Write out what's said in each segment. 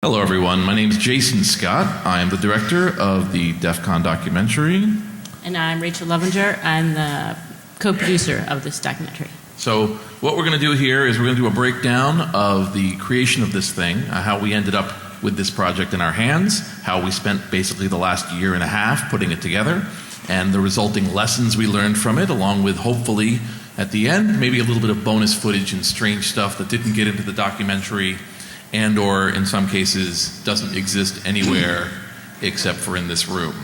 Hello everyone, my name is Jason Scott. I am the director of the DEF CON documentary. And I'm Rachel Lovinger. I'm the co-producer of this documentary. So what we're going to do here is we're going to do a breakdown of the creation of this thing, how we ended up with this project in our hands, how we spent basically the last year and a half putting it together, and the resulting lessons we learned from it, along with hopefully at the end maybe a little bit of bonus footage and strange stuff that didn't get into the documentary and or in some cases doesn't exist anywhere except for in this room.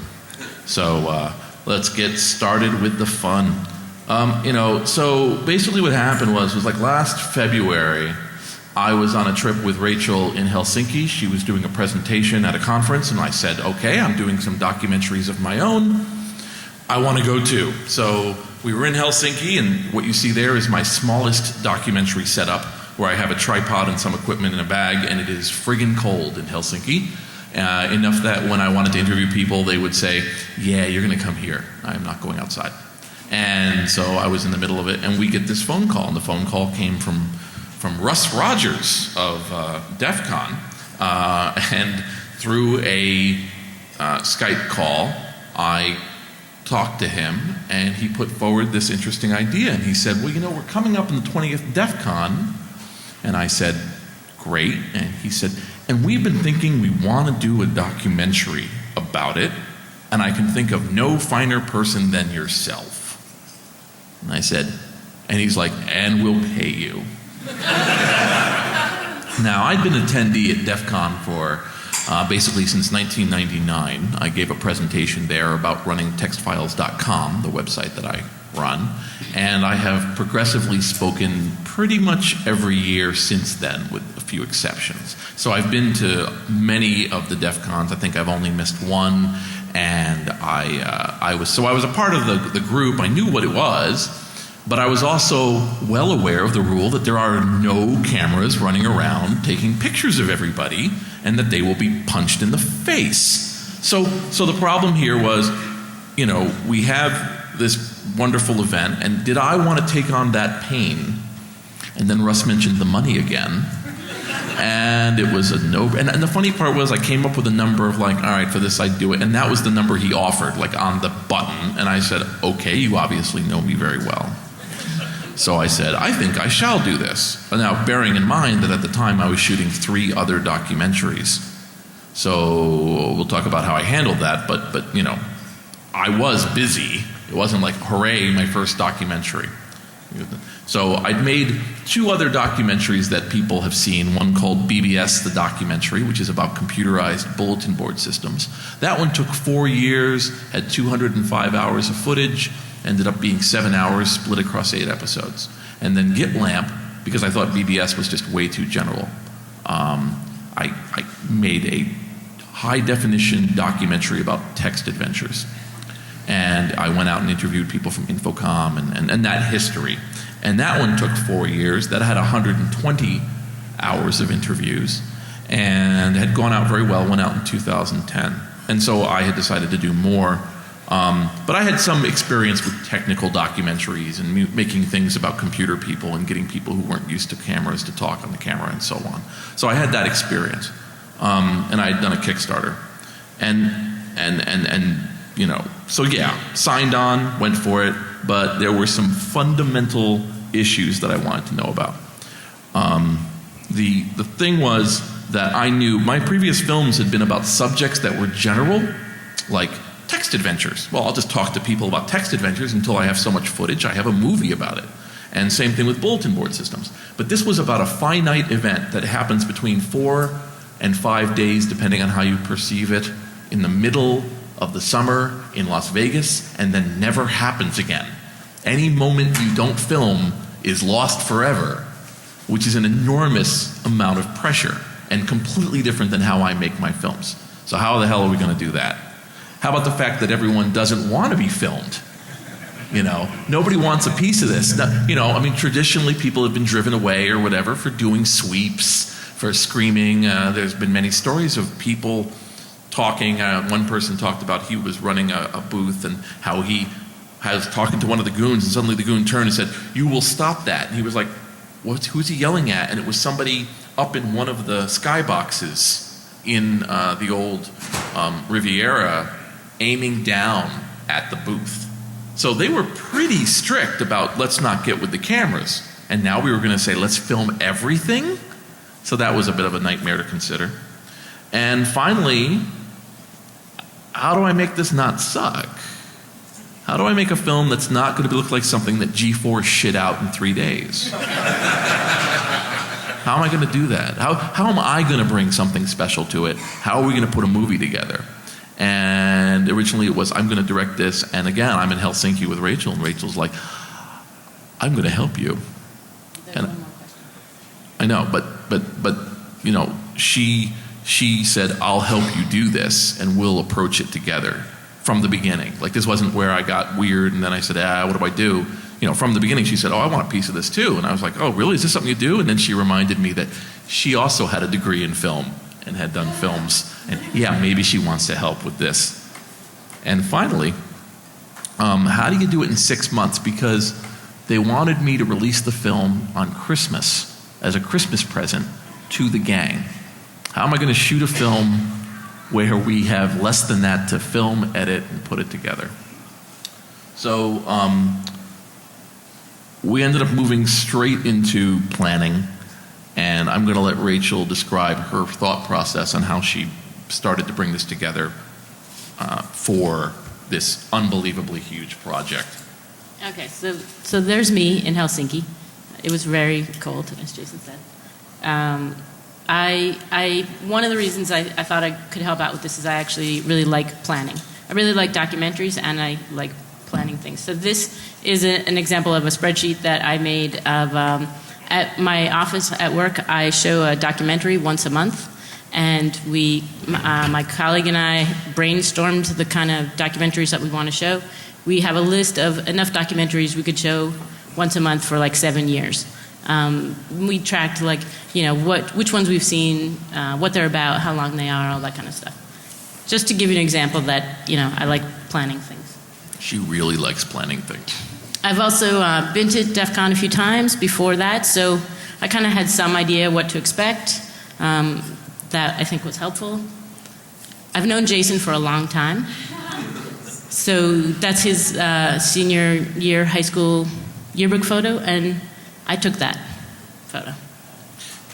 So let's get started with the fun. So basically what happened was like last February, I was on a trip with Rachel in Helsinki. She was doing a presentation at a conference and I said, okay, I'm doing some documentaries of my own. I want to go too. So we were in Helsinki, and what you see there is my smallest documentary setup, where I have a tripod and some equipment in a bag, and it is friggin' cold in Helsinki. Enough that when I wanted to interview people, they would say, yeah, you're gonna come here. I'm not going outside. And so I was in the middle of it, and we get this phone call, and the phone call came from Russ Rogers of DEF CON, and through a Skype call, I talked to him, and he put forward this interesting idea, and he said, well, we're coming up in the 20th DEF CON. And I said, great. And he said, and we've been thinking we want to do a documentary about it, and I can think of no finer person than yourself. And I said, and he's like, and we'll pay you. Now, I'd been an attendee at DEF CON for basically since 1999. I gave a presentation there about running textfiles.com, the website that I run, and I have progressively spoken pretty much every year since then, with a few exceptions. So I've been to many of the DEF CONs. I think I've only missed one, and I was a part of the group. I knew what it was, but I was also well aware of the rule that there are no cameras running around taking pictures of everybody, and that they will be punched in the face. So the problem here was, we have this wonderful event, and did I want to take on that pain? And then Russ mentioned the money again, and it was a no. And the funny part was I came up with a number of like, all right, for this I'd do it, and that was the number he offered, like on the button, and I said, okay, you obviously know me very well. So I said, I think I shall do this. Now, bearing in mind that at the time I was shooting 3 other documentaries. So we'll talk about how I handled that, but I was busy. It wasn't like, hooray, my first documentary. So I'd made 2 other documentaries that people have seen, one called BBS, the documentary, which is about computerized bulletin board systems. That one took 4 years, had 205 hours of footage, ended up being 7 hours split across 8 episodes. And then GitLamp, because I thought BBS was just way too general, I made a high definition documentary about text adventures. And I went out and interviewed people from Infocom and that history. And that one took 4 years. That had 120 hours of interviews and had gone out very well, went out in 2010. And so I had decided to do more. But I had some experience with technical documentaries and making things about computer people and getting people who weren't used to cameras to talk on the camera and so on. So I had that experience. And I had done a Kickstarter. So yeah, signed on, went for it, but there were some fundamental issues that I wanted to know about. The thing was that I knew my previous films had been about subjects that were general, like text adventures. Well, I'll just talk to people about text adventures until I have so much footage, I have a movie about it. And same thing with bulletin board systems. But this was about a finite event that happens between 4 and 5 days, depending on how you perceive it, in the middle of the summer in Las Vegas, and then never happens again. Any moment you don't film is lost forever, which is an enormous amount of pressure and completely different than how I make my films. So how the hell are we going to do that? How about the fact that everyone doesn't want to be filmed? Nobody wants a piece of this. Traditionally people have been driven away or whatever for doing sweeps, for screaming. There's been many stories of people talking. One person talked about he was running a booth and how he was talking to one of the goons, and suddenly the goon turned and said, "You will stop that." And he was like, who's he yelling at? And it was somebody up in one of the skyboxes in the old Riviera aiming down at the booth. So they were pretty strict about let's not get with the cameras. And now we were going to say let's film everything? So that was a bit of a nightmare to consider. And finally, how do I make this not suck? How do I make a film that's not going to look like something that G4 shit out in 3 days? How am I going to do that? How am I going to bring something special to it? How are we going to put a movie together? And originally it was, I'm going to direct this, and again, I'm in Helsinki with Rachel, and Rachel's like, I'm going to help you. There's one more question. I know, but you know, she said, I'll help you do this, and we'll approach it together from the beginning. Like, this wasn't where I got weird, and then I said, what do I do? You know, from the beginning, she said, I want a piece of this too. And I was like, oh, really? Is this something you do? And then she reminded me that she also had a degree in film and had done films. And yeah, maybe she wants to help with this. And finally, how do you do it in 6 months? Because they wanted me to release the film on Christmas as a Christmas present to the gang. How am I going to shoot a film where we have less than that to film, edit, and put it together? So we ended up moving straight into planning, and I'm going to let Rachel describe her thought process on how she started to bring this together for this unbelievably huge project. Okay, so there's me in Helsinki. It was very cold, as Jason said. One of the reasons I thought I could help out with this is I actually really like planning. I really like documentaries, and I like planning things. So this is an example of a spreadsheet that I made of, at my office at work, I show a documentary once a month, and my colleague and I brainstormed the kind of documentaries that we want to show. We have a list of enough documentaries we could show once a month for like 7 years. We tracked which ones we've seen, what they're about, how long they are, all that kind of stuff. Just to give you an example that, I like planning things. She really likes planning things. I've also been to DEF CON a few times before that, so I kind of had some idea what to expect. That I think was helpful. I've known Jason for a long time. So that's his senior year high school yearbook photo, and I took that photo.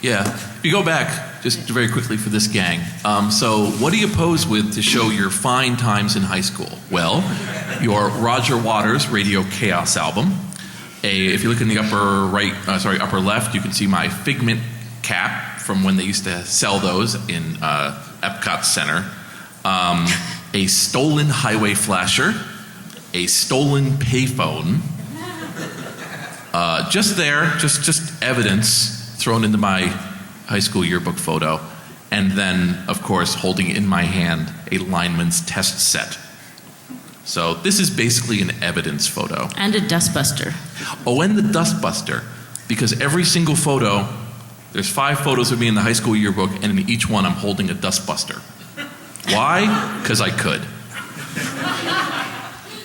Yeah. If you go back, just very quickly for this gang, so what do you pose with to show your fine times in high school? Well, your Roger Waters Radio Chaos album. If you look in the upper left, you can see my Figment cap from when they used to sell those in Epcot Center. A stolen highway flasher, a stolen payphone, just evidence thrown into my high school yearbook photo, and then, of course, holding in my hand a lineman's test set. So this is basically an evidence photo. And a dustbuster. Oh, and the dustbuster, because every single photo, there's 5 photos of me in the high school yearbook, and in each one I'm holding a dustbuster. Why? Because I could.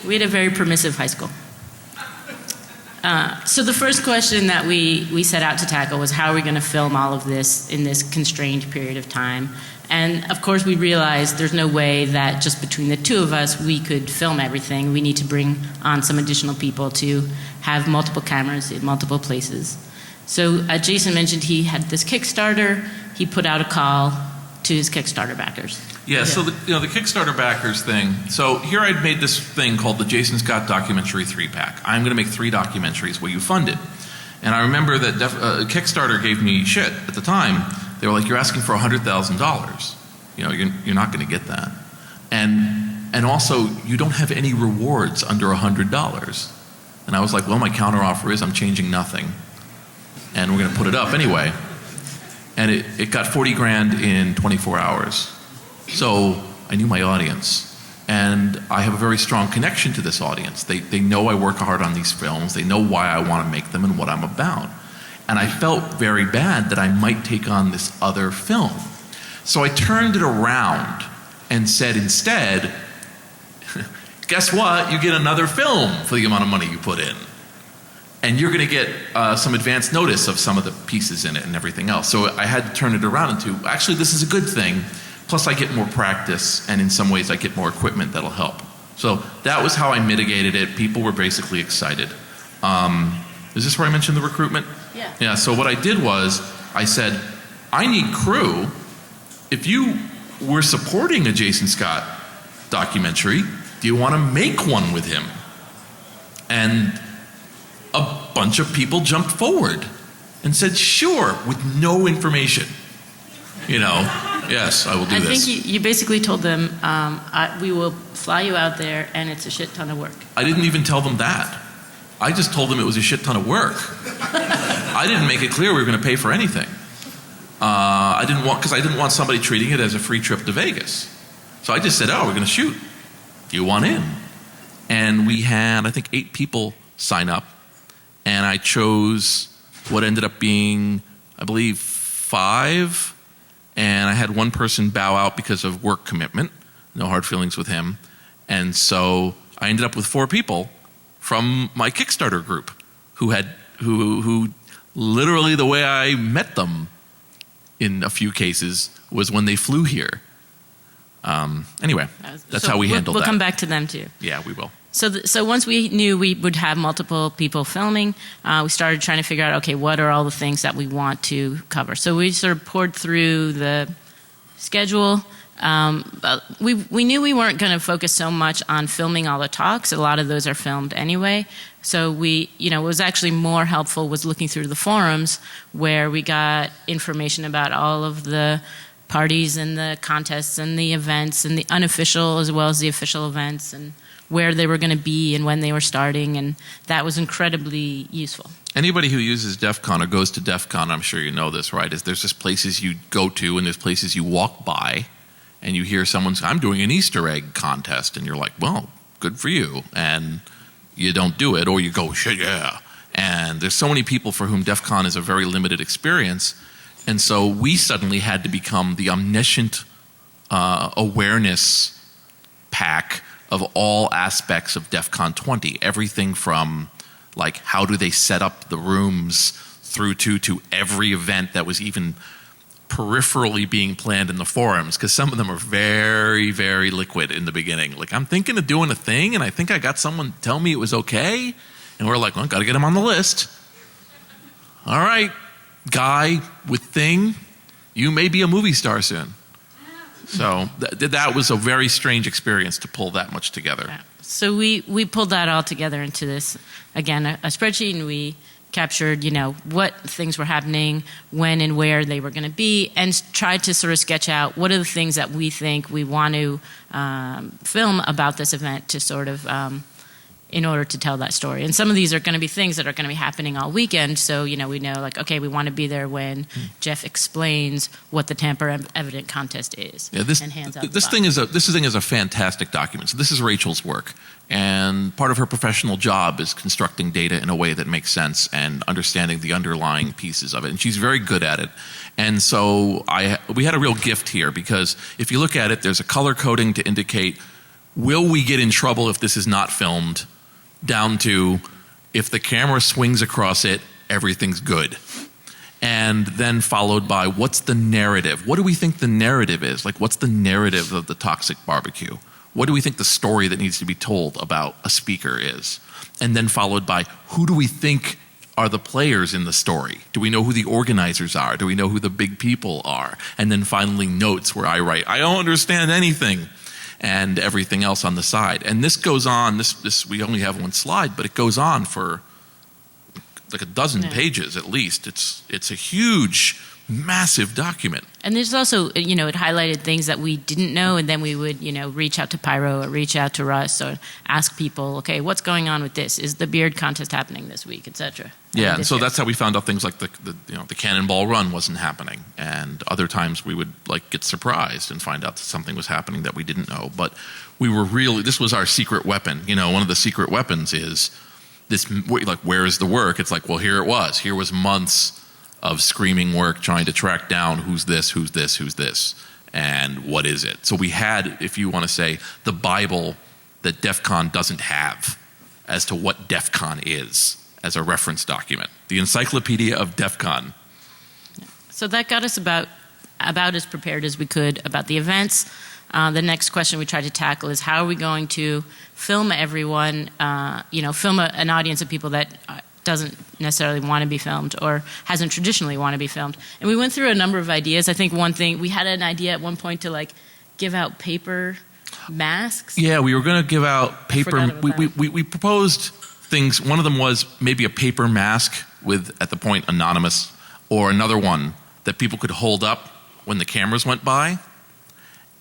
We had a very permissive high school. So the first question that we set out to tackle was how are we going to film all of this in this constrained period of time? And of course we realized there's no way that just between the two of us we could film everything. We need to bring on some additional people to have multiple cameras in multiple places. So Jason mentioned he had this Kickstarter. He put out a call to his Kickstarter backers. Yeah, so the Kickstarter backers thing. So here I'd made this thing called the Jason Scott Documentary 3-pack. I'm going to make 3 documentaries. Will you fund it? And I remember that Kickstarter gave me shit at the time. They were like, you're asking for $100,000. You're not going to get that. And also, you don't have any rewards under $100. And I was like, well, my counteroffer is I'm changing nothing. And we're going to put it up anyway. And it got 40 grand in 24 hours. So I knew my audience. And I have a very strong connection to this audience. They know I work hard on these films. They know why I want to make them and what I'm about. And I felt very bad that I might take on this other film. So I turned it around and said instead, guess what? You get another film for the amount of money you put in. And you're going to get some advance notice of some of the pieces in it and everything else. So I had to turn it around into, actually, this is a good thing Plus I get more practice, and in some ways I get more equipment that'll help. So that was how I mitigated it. People were basically excited. Is this where I mentioned the recruitment? Yeah. Yeah, so what I did was, I said, I need crew. If you were supporting a Jason Scott documentary, do you want to make one with him? And a bunch of people jumped forward and said, sure, with no information. You know, yes, I will do this. I think you basically told them, we will fly you out there and it's a shit ton of work. I didn't even tell them that. I just told them it was a shit ton of work. I didn't make it clear we were going to pay for anything. Because I didn't want somebody treating it as a free trip to Vegas. So I just said, oh, we're going to shoot. Do you want in? And we had, I think, 8 people sign up. And I chose what ended up being, I believe, 5. And I had one person bow out because of work commitment. No hard feelings with him. And so I ended up with 4 people from my Kickstarter group who literally the way I met them in a few cases was when they flew here. Anyway, that's how we handled that. We'll come back to them too. Yeah, we will. So once we knew we would have multiple people filming, we started trying to figure out, okay, what are all the things that we want to cover? So we sort of poured through the schedule. We knew we weren't going to focus so much on filming all the talks. A lot of those are filmed anyway. So what was actually more helpful was looking through the forums where we got information about all of the parties and the contests and the events and the unofficial as well as the official events and where they were going to be and when they were starting, and that was incredibly useful. Anybody who uses DEF CON or goes to DEF CON, I'm sure you know this, right, is there's just places you go to and there's places you walk by and you hear someone say, I'm doing an Easter egg contest, and you're like, well, good for you, and you don't do it, or you go, shit, yeah. And there's so many people for whom DEF CON is a very limited experience, and so we suddenly had to become the omniscient awareness pack of all aspects of DEF CON 20. Everything from, like, how do they set up the rooms through to every event that was even peripherally being planned in the forums, because some of them are very, very liquid in the beginning. Like, I'm thinking of doing a thing, and I think I got someone tell me it was okay, and we're like, well, got to get him on the list. All right, guy with thing, you may be a movie star soon. So that was a very strange experience to pull that much together. Yeah. So we pulled that all together into this, again, a spreadsheet, and we captured, what things were happening, when and where they were going to be, and tried to sort of sketch out what are the things that we think we want to film about this event to sort of in order to tell that story. And some of these are going to be things that are going to be happening all weekend. So, we know, like, okay, we want to be there when Jeff explains what the tamper-evident contest is. Yeah, and hands out this thing is a fantastic document. So this is Rachel's work. And part of her professional job is constructing data in a way that makes sense and understanding the underlying pieces of it. And she's very good at it. And so we had a real gift here, because if you look at it, there's a color coding to indicate, will we get in trouble if this is not filmed, down to if the camera swings across it, everything's good. And then followed by, what's the narrative? What do we think the narrative is? Like, what's the narrative of the toxic barbecue? What do we think the story that needs to be told about a speaker is? And then followed by, who do we think are the players in the story? Do we know who the organizers are? Do we know who the big people are? And then finally notes where I write, I don't understand anything, and everything else on the side. And this goes on, this we only have one slide, but it goes on for like a dozen pages at least. It's a huge, massive document. And there's also, it highlighted things that we didn't know, and then we would, reach out to Pyro or reach out to Russ or ask people, okay, what's going on with this? Is the beard contest happening this week, etc. Yeah, and so that's how we found out things like the Cannonball Run wasn't happening, and other times we would get surprised and find out that something was happening that we didn't know. But we were this was our secret weapon. One of the secret weapons is this, where is the work? It's like, well, here it was. Here was months of screaming work trying to track down who's this, and what is it. So we had, if you want to say, the Bible that DEF CON doesn't have as to what DEF CON is as a reference document. The Encyclopedia of DEF CON. So that got us about about as prepared as we could about the events. The next question we tried to tackle is how are we going to film everyone, film an audience of people that doesn't necessarily want to be filmed or hasn't traditionally want to be filmed. And we went through a number of ideas. I think one thing, we had an idea at one point to like give out paper masks. Yeah, we were going to give out paper. We proposed things. One of them was maybe a paper mask with, at the point, anonymous, or another one that people could hold up when the cameras went by.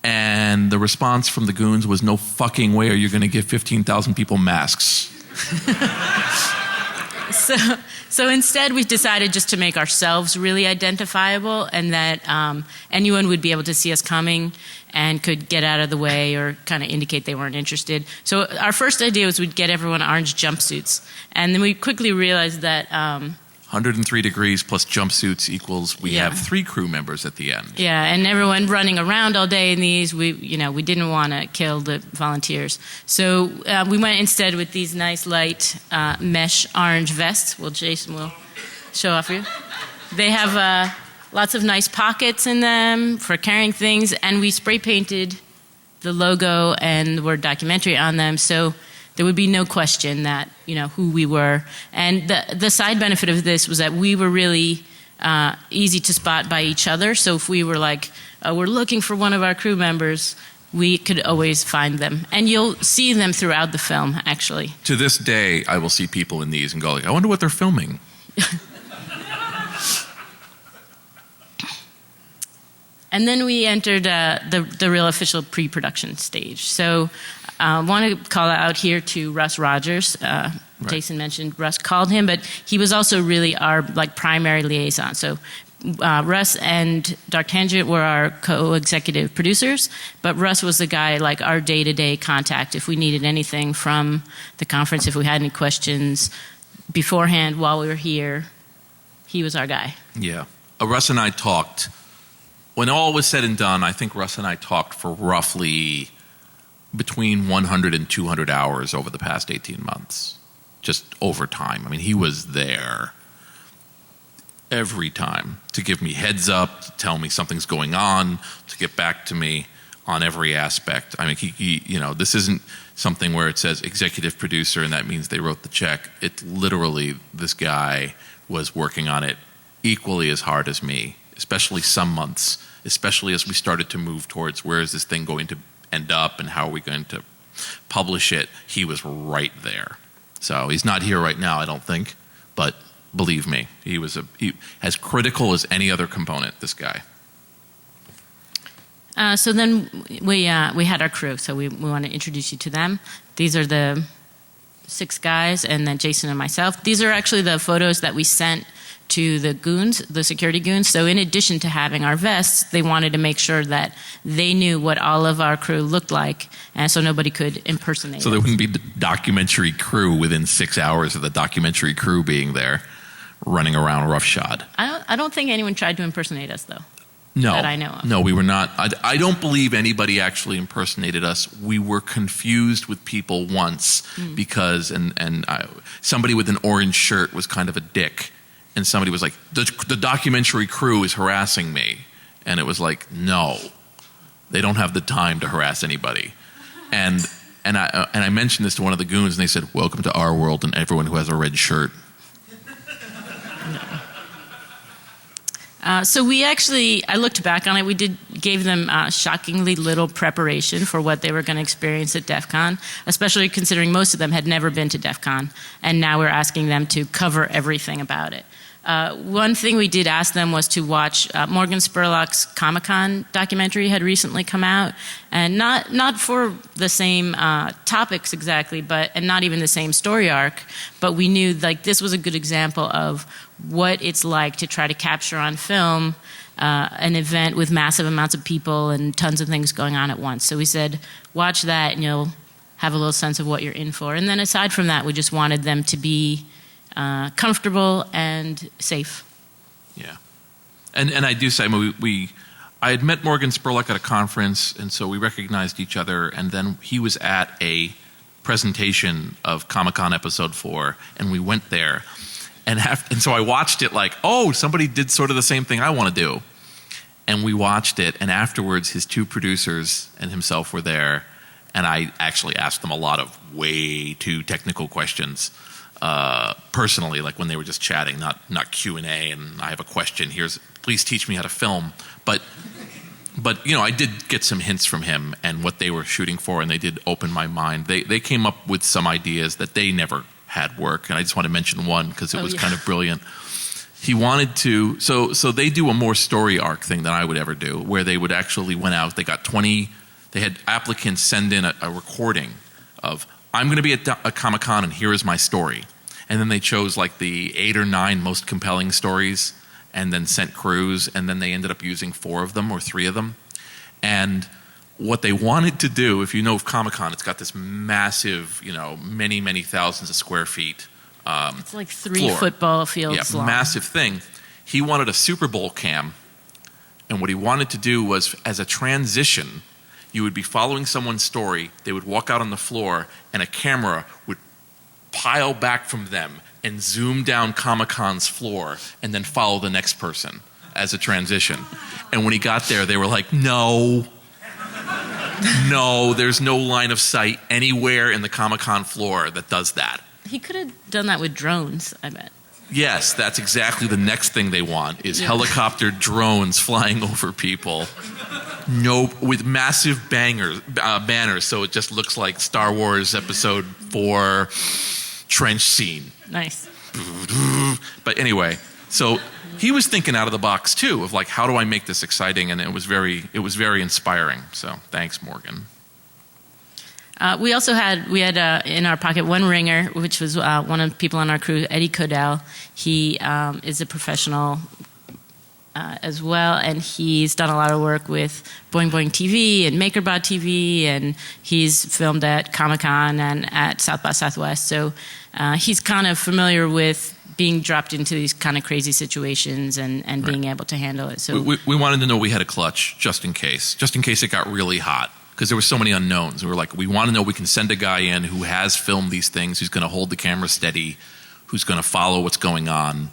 And the response from the goons was, no fucking way are you going to give 15,000 people masks. So instead we decided just to make ourselves really identifiable, and that anyone would be able to see us coming and could get out of the way or kind of indicate they weren't interested. So our first idea was we'd get everyone orange jumpsuits. And then we quickly realized that 103 degrees plus jumpsuits equals we have 3 crew members at the end. Yeah, and everyone running around all day in these, we didn't want to kill the volunteers. So we went instead with these nice light mesh orange vests. Well, Jason will show off for you. They have lots of nice pockets in them for carrying things, and we spray painted the logo and the word documentary on them, so there would be no question that, who we were. And the side benefit of this was that we were really easy to spot by each other. So if we were like, we're looking for one of our crew members, we could always find them. And you'll see them throughout the film, actually. To this day, I will see people in these and go like, I wonder what they're filming. And then we entered the real official pre-production stage. So I want to call out here to Russ Rogers. Right. Jason mentioned Russ called him, but he was also really our primary liaison. So Russ and Dark Tangent were our co-executive producers, but Russ was the guy, our day-to-day contact. If we needed anything from the conference, if we had any questions beforehand while we were here, he was our guy. Yeah. Russ and I talked. When all was said and done, I think Russ and I talked for roughly between 100 and 200 hours over the past 18 months, just over time. I mean, he was there every time to give me heads up, to tell me something's going on, to get back to me on every aspect. I mean, he this isn't something where it says executive producer and that means they wrote the check. It literally, this guy was working on it equally as hard as me, especially some months, especially as we started to move towards where is this thing going to end up and how are we going to publish it. He was right there. So he's not here right now, I don't think, but believe me, he was as critical as any other component, this guy. So then we had our crew, so we want to introduce you to them. These are the 6 guys, and then Jason and myself. These are actually the photos that we sent to the goons, the security goons. So in addition to having our vests, they wanted to make sure that they knew what all of our crew looked like, and so nobody could impersonate So there wouldn't be the documentary crew within 6 hours of the documentary crew being there, running around roughshod. I don't think anyone tried to impersonate us, though. No, that I know of. No, we were not. I don't believe anybody actually impersonated us. We were confused with people once because somebody with an orange shirt was kind of a dick. And somebody was like, the documentary crew is harassing me. And it was like, no, they don't have the time to harass anybody. And I mentioned this to one of the goons, and they said, welcome to our world and everyone who has a red shirt. So we actually, I looked back on it, we gave them shockingly little preparation for what they were going to experience at DEF CON, especially considering most of them had never been to DEF CON, and now we're asking them to cover everything about it. One thing we did ask them was to watch Morgan Spurlock's Comic-Con documentary had recently come out, and not for the same topics exactly, and not even the same story arc, but we knew this was a good example of what it's like to try to capture on film an event with massive amounts of people and tons of things going on at once. So we said, watch that and you'll have a little sense of what you're in for. And then aside from that, we just wanted them to be comfortable and safe. Yeah. And I do say, I had met Morgan Spurlock at a conference, and so we recognized each other, and then he was at a presentation of Comic-Con Episode 4, and we went there. And so I watched it like, oh, somebody did sort of the same thing I want to do. And we watched it, and afterwards his two producers and himself were there, and I actually asked them a lot of way too technical questions, personally, like when they were just chatting, not Q&A, and I have a question, please teach me how to film. But I did get some hints from him and what they were shooting for, and they did open my mind. They came up with some ideas that they never had work, and I just want to mention one because it was kind of brilliant. He wanted to, so they do a more story arc thing than I would ever do, where they would actually went out, they had applicants send in a recording of, I'm going to be at a Comic-Con and here is my story. And then they chose like the 8 or 9 most compelling stories and then sent crews, and then they ended up using 4 of them or 3 of them. And what they wanted to do, if you know of Comic-Con, it's got this massive, many, many thousands of square feet. It's like 3 floor. football fields long. Massive thing. He wanted a Super Bowl cam, and what he wanted to do was, as a transition, you would be following someone's story, they would walk out on the floor, and a camera would pile back from them and zoom down Comic-Con's floor, and then follow the next person as a transition. And when he got there, they were like, no, there's no line of sight anywhere in the Comic-Con floor that does that. He could have done that with drones, I bet. Yes, that's exactly the next thing they want, is helicopter drones flying over people. With massive banners, so it just looks like Star Wars Episode 4 trench scene. Nice. But anyway, so he was thinking out of the box too, of like, how do I make this exciting? And it was very inspiring. So thanks, Morgan. We had in our pocket one ringer, which was one of the people on our crew, Eddie Codell. He is a professional as well, and he's done a lot of work with Boing Boing TV and MakerBot TV, and he's filmed at Comic-Con and at South by Southwest. So he's kind of familiar with being dropped into these kind of crazy situations and being able to handle it. So we wanted to know we had a clutch just in case it got really hot. Because there were so many unknowns. We were like, we want to know we can send a guy in who has filmed these things, who's going to hold the camera steady, who's going to follow what's going on,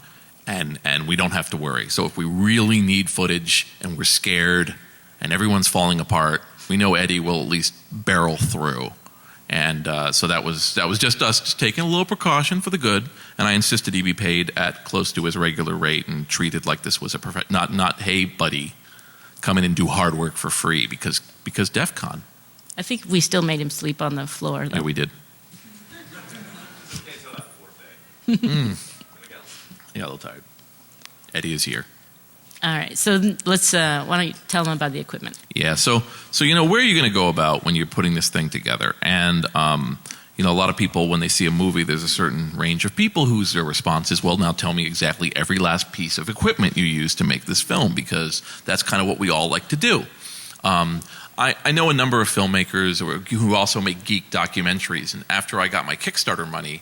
and we don't have to worry. So if we really need footage and we're scared and everyone's falling apart, we know Eddie will at least barrel through. And so that was just us just taking a little precaution for the good. And I insisted he be paid at close to his regular rate and treated like this was not hey buddy, come in and do hard work for free because DEF CON. I think we still made him sleep on the floor, though. Yeah, we did. He got a little tired. Eddie is here. All right, so let's, why don't you tell them about the equipment? Yeah, so where are you going to go about when you're putting this thing together? And, a lot of people, when they see a movie, there's a certain range of people whose their response is, well, now tell me exactly every last piece of equipment you used to make this film, because that's kind of what we all like to do. I know a number of filmmakers who also make geek documentaries, and after I got my Kickstarter money,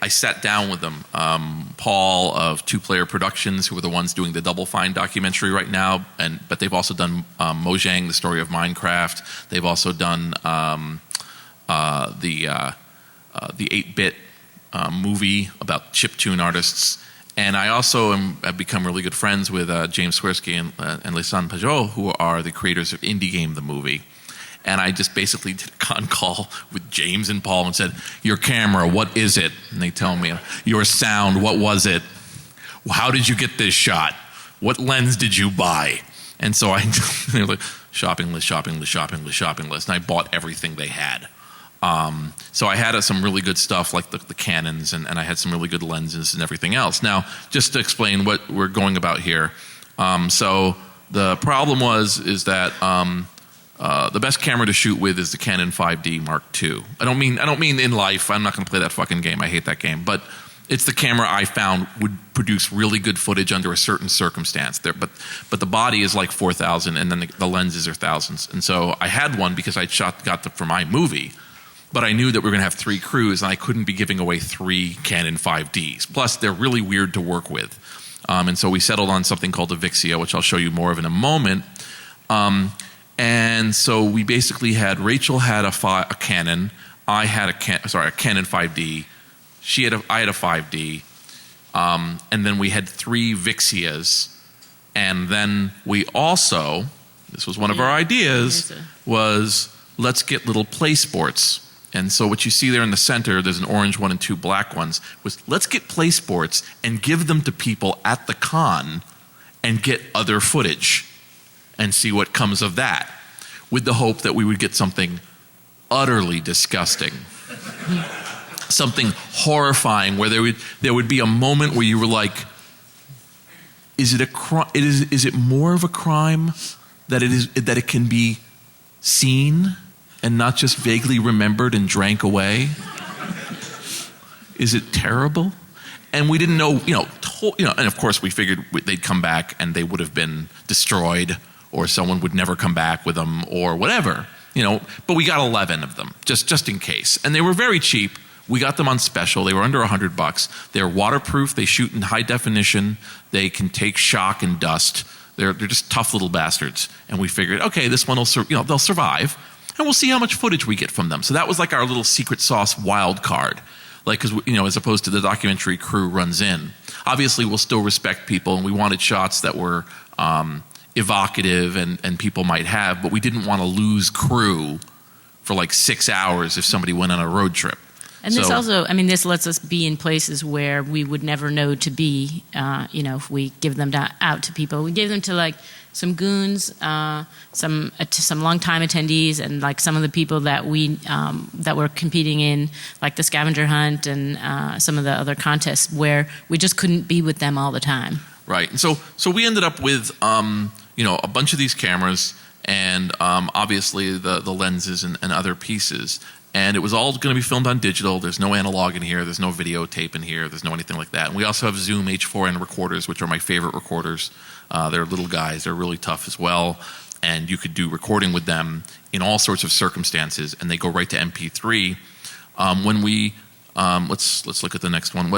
I sat down with them. Paul of Two Player Productions, who are the ones doing the Double Fine documentary right now, but they've also done Mojang, the story of Minecraft. They've also done the 8-bit movie about chiptune artists. And I also have become really good friends with James Swirsky and Lisanne Pajot, who are the creators of Indie Game, the movie. And I just basically did a con call with James and Paul and said, your camera, what is it? And they tell me, your sound, what was it? How did you get this shot? What lens did you buy? And so they were like, shopping list. And I bought everything they had. So I had some really good stuff like the Canons, and I had some really good lenses and everything else. Now, just to explain what we're going about here. So the problem is that the best camera to shoot with is the Canon 5D Mark II. I don't mean in life. I'm not going to play that fucking game. I hate that game. But it's the camera I found would produce really good footage under a certain circumstance. But the body is like 4,000, and then the lenses are thousands. And so I had one because I got for my movie. But I knew that we were going to have 3 crews, and I couldn't be giving away 3 Canon 5Ds. Plus, they're really weird to work with. And so we settled on something called a Vixia, which I'll show you more of in a moment. And so we basically had, Rachel had a Canon, I had a Canon 5D, I had a 5D, and then we had 3 Vixias And then we also, this was one of our ideas, was let's get little play sports. And so what you see there in the center, there's an orange one and 2 black ones, was let's get play sports and give them to people at the con and get other footage and see what comes of that, with the hope that we would get something utterly disgusting. Something horrifying where there would be a moment where you were like, is it more of a crime that it can be seen and not just vaguely remembered and drank away? Is it terrible? And we didn't know, and of course we figured they'd come back and they would have been destroyed, or someone would never come back with them, or whatever, but we got 11 of them, just in case. And they were very cheap. We got them on special. They were under $100. They're waterproof. They shoot in high definition. They can take shock and dust. They're just tough little bastards. And we figured, okay, this one will, they'll survive, and we'll see how much footage we get from them. So that was like our little secret sauce wild card. Like, because as opposed to the documentary crew runs in. Obviously, we'll still respect people, and we wanted shots that were evocative and people might have, but we didn't want to lose crew for like 6 hours if somebody went on a road trip. And this also, this lets us be in places where we would never know to be, if we give them out to people. We gave them to like some goons, to some longtime attendees, and like some of the people that that were competing in like the scavenger hunt and some of the other contests where we just couldn't be with them all the time. Right. And so we ended up with, a bunch of these cameras and obviously the lenses and other pieces. And it was all going to be filmed on digital. There's no analog in here. There's no videotape in here. There's no anything like that. And we also have Zoom H4n recorders, which are my favorite recorders. They're little guys. They're really tough as well. And you could do recording with them in all sorts of circumstances, and they go right to MP3. When we let's look at the next one.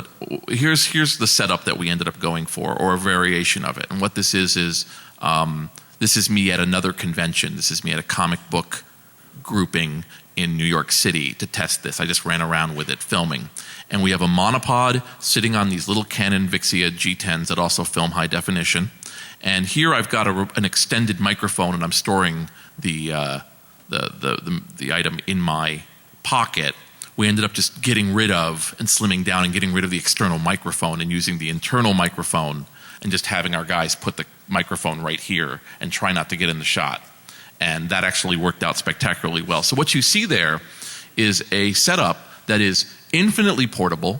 Here's the setup that we ended up going for, or a variation of it. And what this is this is me at another convention. This is me at a comic book grouping in New York City to test this. I just ran around with it filming. And we have a monopod sitting on these little Canon Vixia G10s that also film high definition. And here I've got an extended microphone, and I'm storing the item in my pocket. We ended up just getting rid of and slimming down and getting rid of the external microphone and using the internal microphone and just having our guys put the microphone right here and try not to get in the shot. And that actually worked out spectacularly well. So what you see there is a setup that is infinitely portable,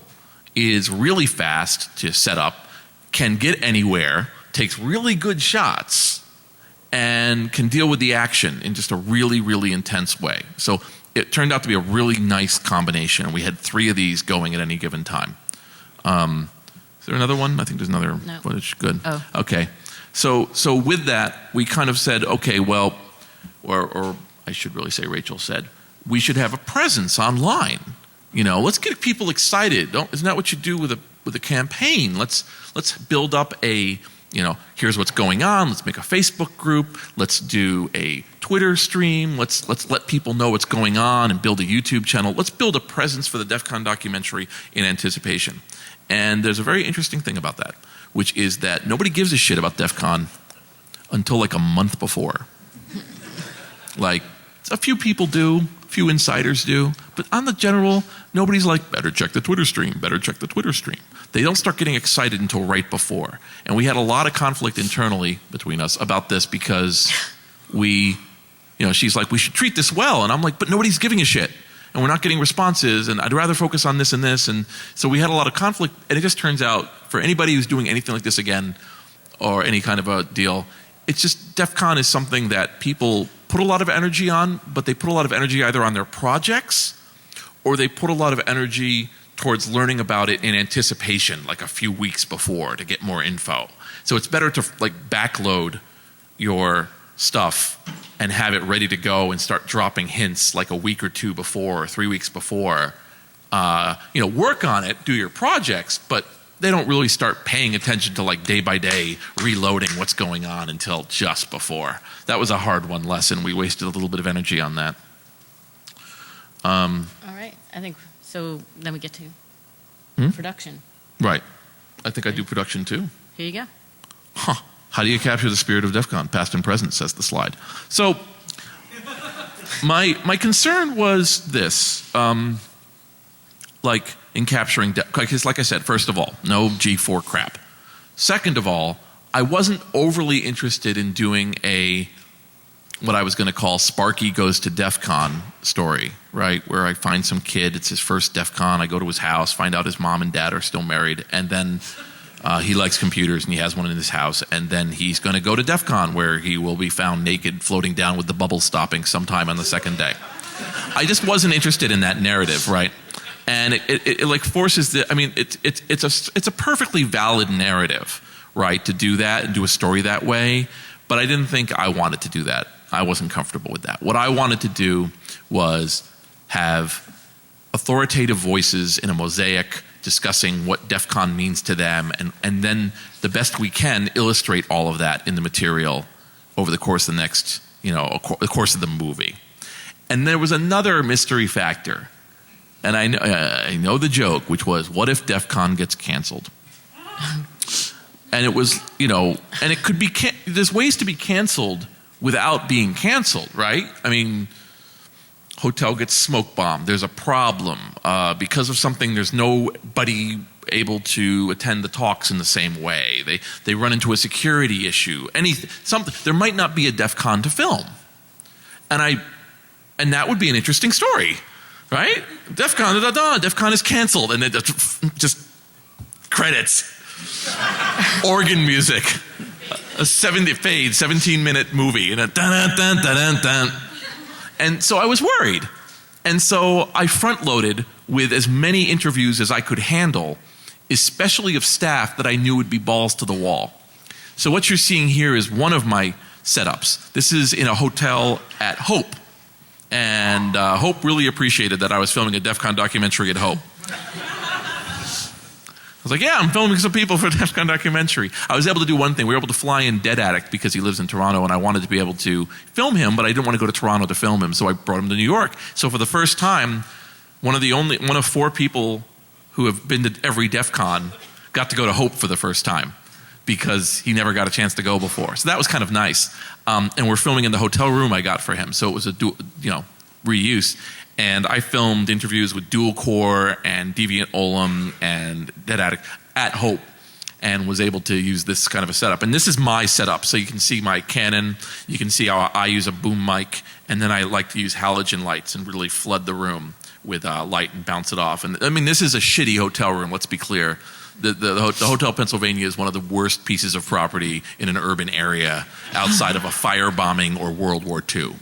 is really fast to set up, can get anywhere, takes really good shots, and can deal with the action in just a really, really intense way. So it turned out to be a really nice combination. We had 3 of these going at any given time. Is there another one? I think there's another footage. Good. Oh. Okay. So with that, we kind of said, okay, well, or I should really say Rachel said, we should have a presence online. Let's get people excited. Isn't that what you do with a campaign? Let's build up here's what's going on. Let's make a Facebook group. Let's do a Twitter stream. Let's let people know what's going on and build a YouTube channel. Let's build a presence for the DEF CON documentary in anticipation. And there's a very interesting thing about that, which is that nobody gives a shit about DEF CON until like a month before. Like, a few people do, a few insiders do, but on the general, nobody's like, better check the Twitter stream, better check the Twitter stream. They don't start getting excited until right before. And we had a lot of conflict internally between us about this because she's like, we should treat this well. And I'm like, but nobody's giving a shit. And we're not getting responses, and I'd rather focus on this and this. And so we had a lot of conflict, and it just turns out, for anybody who's doing anything like this again, or any kind of a deal, it's just DEF CON is something that people put a lot of energy on, but they put a lot of energy either on their projects or they put a lot of energy towards learning about it in anticipation, like a few weeks before to get more info. So it's better to like backload your stuff and have it ready to go and start dropping hints like a week or 2 before or 3 weeks before. Work on it, do your projects, but they don't really start paying attention to like day by day reloading what's going on until just before. That was a hard one lesson. We wasted a little bit of energy on that. All right. I think so. Then we get to production. Right. I think I do production too. Here you go. Huh. How do you capture the spirit of DEF CON, past and present, says the slide. So my concern was this, like in capturing, because like I said, first of all, no G4 crap. Second of all, I wasn't overly interested in doing what I was going to call Sparky Goes to DEF CON story, right? Where I find some kid, it's his first DEF CON, I go to his house, find out his mom and dad are still married, and then he likes computers and he has one in his house, and then he's going to go to DEF CON where he will be found naked floating down with the bubbles stopping sometime on the second day. I just wasn't interested in that narrative, right? And it like forces the, I mean, it's a perfectly valid narrative, right, to do that and do a story that way, but I didn't think I wanted to do that. I wasn't comfortable with that. What I wanted to do was have authoritative voices in a mosaic discussing what DEF CON means to them, and then the best we can illustrate all of that in the material over the course of the next, the course of the movie. And there was another mystery factor, and I know the joke, which was, what if DEF CON gets canceled? And it was, and it could be, there's ways to be canceled without being canceled, right? I mean, hotel gets smoke bombed. There's a problem. Because of something, there's nobody able to attend the talks in the same way. They run into a security issue. There might not be a DEF CON to film. And that would be an interesting story, right? DEF CON, DEF CON is canceled. And it just credits. Organ music. A 17-minute movie, and a dun-dun-dun-dun-dun. And so I was worried. And so I front-loaded with as many interviews as I could handle, especially of staff that I knew would be balls to the wall. So what you're seeing here is one of my setups. This is in a hotel at Hope. And Hope really appreciated that I was filming a DEF CON documentary at Hope. I was like, yeah, I'm filming some people for a DEF CON documentary. I was able to do one thing. We were able to fly in Dead Addict because he lives in Toronto, and I wanted to be able to film him, but I didn't want to go to Toronto to film him, so I brought him to New York. So for the first time, one of 4 people who have been to every DEF CON got to go to Hope for the first time because he never got a chance to go before. So that was kind of nice. And we're filming in the hotel room I got for him, so it was a reuse. And I filmed interviews with Dual Core and Deviant Olem and Dead Addict at Hope, and was able to use this kind of a setup. And this is my setup, so you can see my Canon, you can see how I use a boom mic, and then I like to use halogen lights and really flood the room with light and bounce it off. And I mean, this is a shitty hotel room, let's be clear. The Hotel Pennsylvania is one of the worst pieces of property in an urban area outside of a firebombing or World War II.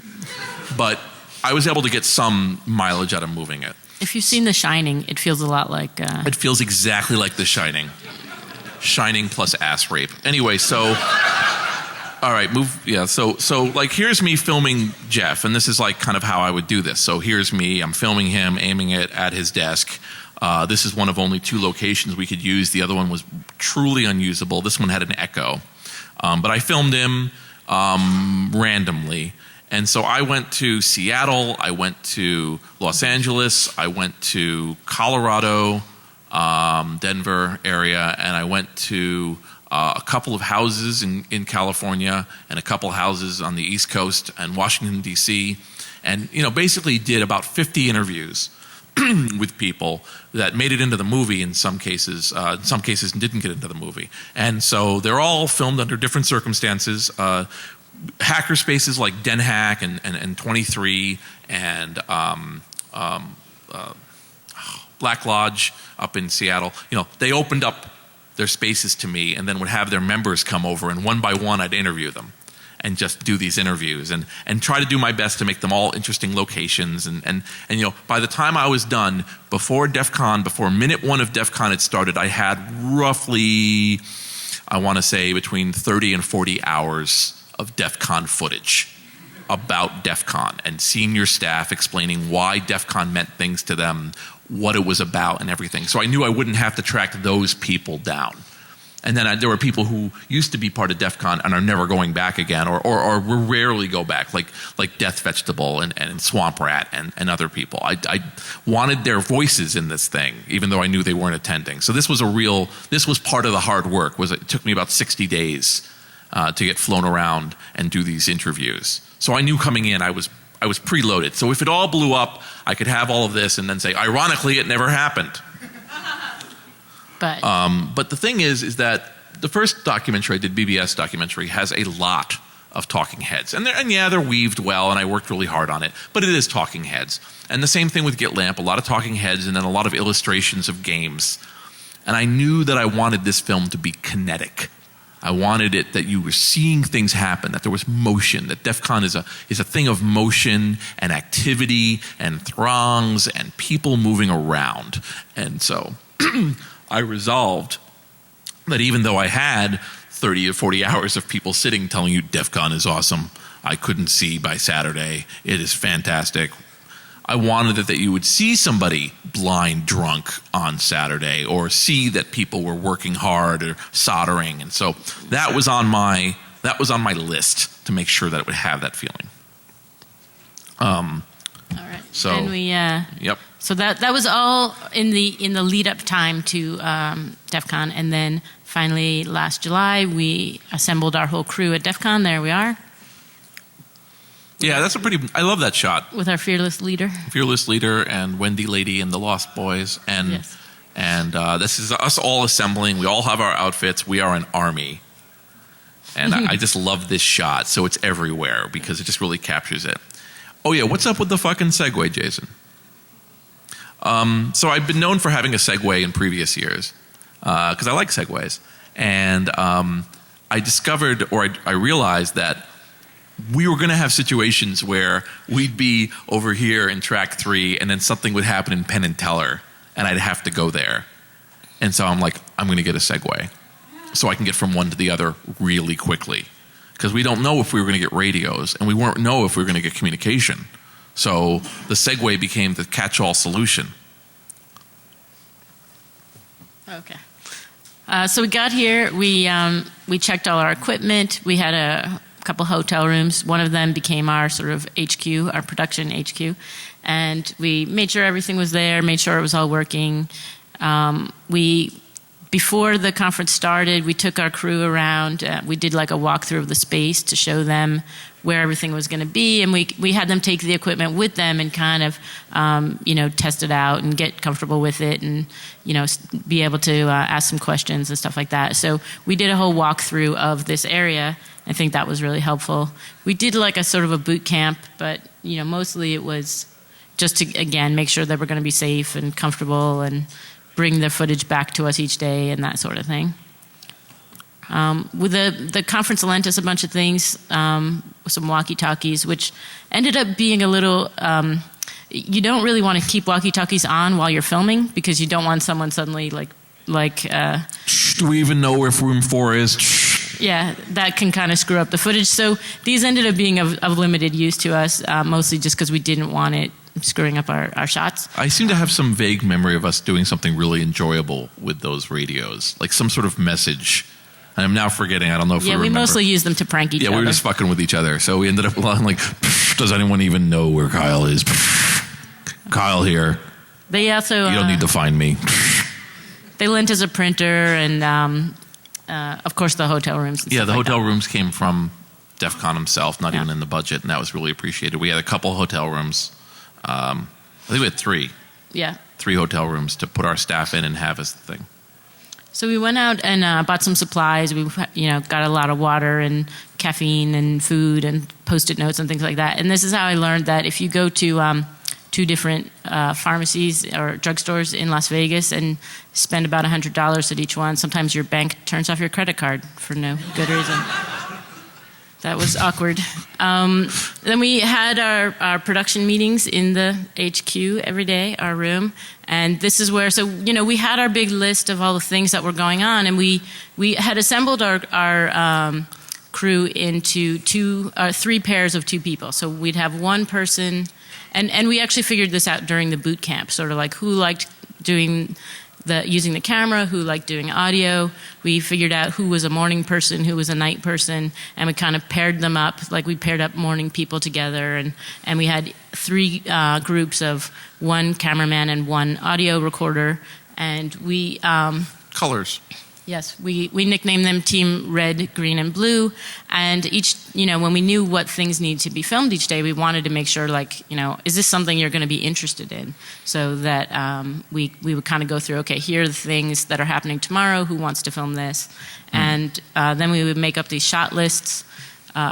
But I was able to get some mileage out of moving it. If you've seen The Shining, it feels a lot like... It feels exactly like The Shining. Shining plus ass rape. Anyway, so... All right, so like here's me filming Jeff, and this is like kind of how I would do this. So here's me, I'm filming him, aiming it at his desk. This is one of only 2 locations we could use. The other one was truly unusable. This one had an echo. But I filmed him randomly. And so I went to Seattle, I went to Los Angeles, I went to Colorado, Denver area, and I went to a couple of houses in California and a couple of houses on the East Coast and Washington, D.C., and basically did about 50 interviews with people that made it into the movie in some cases didn't get into the movie. And so they're all filmed under different circumstances. Hacker spaces like Den Hack and 23 and Black Lodge up in Seattle, they opened up their spaces to me and then would have their members come over, and one by one I'd interview them and just do these interviews and try to do my best to make them all interesting locations. And by the time I was done, before minute 1 of DEF CON had started, I had roughly, I want to say, between 30 and 40 hours of DEF CON footage about DEF CON and senior staff explaining why DEF CON meant things to them, what it was about and everything. So I knew I wouldn't have to track those people down. And then there were people who used to be part of DEF CON and are never going back again, or rarely go back, like Death Vegetable and Swamp Rat and other people. I wanted their voices in this thing, even though I knew they weren't attending. So this was part of the hard work. It took me about 60 days to get flown around and do these interviews. So I knew coming in I was preloaded. So if it all blew up, I could have all of this and then say, ironically, it never happened. But the thing is that the first documentary I did, BBS documentary, has a lot of talking heads. And they're weaved well, and I worked really hard on it. But it is talking heads. And the same thing with GitLamp, a lot of talking heads and then a lot of illustrations of games. And I knew that I wanted this film to be kinetic. I wanted it that you were seeing things happen, that there was motion, that DEF CON is a thing of motion and activity and throngs and people moving around. And so I resolved that even though I had 30 or 40 hours of people sitting telling you DEF CON is awesome, I couldn't see by Saturday, it is fantastic. I wanted it that you would see somebody blind drunk on Saturday, or see that people were working hard or soldering, and so that was on my list to make sure that it would have that feeling. All right. So and we yep. So that was all in the lead up time to DEF CON, and then finally last July we assembled our whole crew at DEF CON. There we are. Yeah, that's I love that shot. With our fearless leader. Fearless leader and Wendy Lady and the Lost Boys. And yes. And this is us all assembling. We all have our outfits. We are an army. And I just love this shot. So it's everywhere because it just really captures it. Oh yeah, what's up with the fucking Segway, Jason? So I've been known for having a Segway in previous years because I like Segways. And I discovered, or I realized that we were going to have situations where we'd be over here in track 3 and then something would happen in Penn and Teller and I'd have to go there. And so I'm like, I'm going to get a Segway so I can get from one to the other really quickly. Because we don't know if we were going to get radios and we won't know if we were going to get communication. So the Segway became the catch-all solution. Okay. So we got here, we checked all our equipment. We had a couple hotel rooms. One of them became our sort of HQ, our production HQ. And we made sure everything was there, made sure it was all working. Before the conference started, we took our crew around. We did like a walkthrough of the space to show them where everything was going to be. And we had them take the equipment with them and kind of, test it out and get comfortable with it and, be able to ask some questions and stuff like that. So we did a whole walkthrough of this area. I think that was really helpful. We did like a sort of a boot camp, but, mostly it was just to, again, make sure that we're going to be safe and comfortable and bring the footage back to us each day and that sort of thing. With the conference lent us a bunch of things, some walkie-talkies, which ended up being a little, you don't really want to keep walkie-talkies on while you're filming because you don't want someone suddenly do we even know where room 4 is? Yeah, that can kind of screw up the footage. So these ended up being of limited use to us, mostly just because we didn't want it screwing up our shots. I seem to have some vague memory of us doing something really enjoyable with those radios, like some sort of message. And I'm now forgetting. I don't know if we remember. Yeah, we mostly used them to prank each other. Yeah, we were just fucking with each other. So we ended up like, does anyone even know where Kyle is? Kyle here. They also... You don't need to find me. They lent us a printer and, of course, the hotel rooms. Yeah, the hotel rooms came from DEF CON himself, not even in the budget, and that was really appreciated. We had a couple hotel rooms. I think we had 3. Yeah. 3 hotel rooms to put our staff in and have as the thing. So we went out and bought some supplies. We, got a lot of water and caffeine and food and Post-it notes and things like that. And this is how I learned that if you go to 2 different pharmacies or drugstores in Las Vegas and spend about $100 at each one, sometimes your bank turns off your credit card for no good reason. That was awkward. Then we had our production meetings in the HQ every day, our room. And this is where, we had our big list of all the things that were going on. And we had assembled our crew into 3 pairs of 2 people. So we'd have one person, and we actually figured this out during the boot camp, sort of like who liked using the camera, who liked doing audio. We figured out who was a morning person, who was a night person, and we kind of paired them up, like we paired up morning people together, and we had 3 groups of 1 cameraman and 1 audio recorder, and we... Colors. Yes, we nicknamed them Team Red, Green, and Blue. And each, when we knew what things needed to be filmed each day, we wanted to make sure, is this something you're going to be interested in? So that we would kind of go through, okay, here are the things that are happening tomorrow, who wants to film this? And then we would make up these shot lists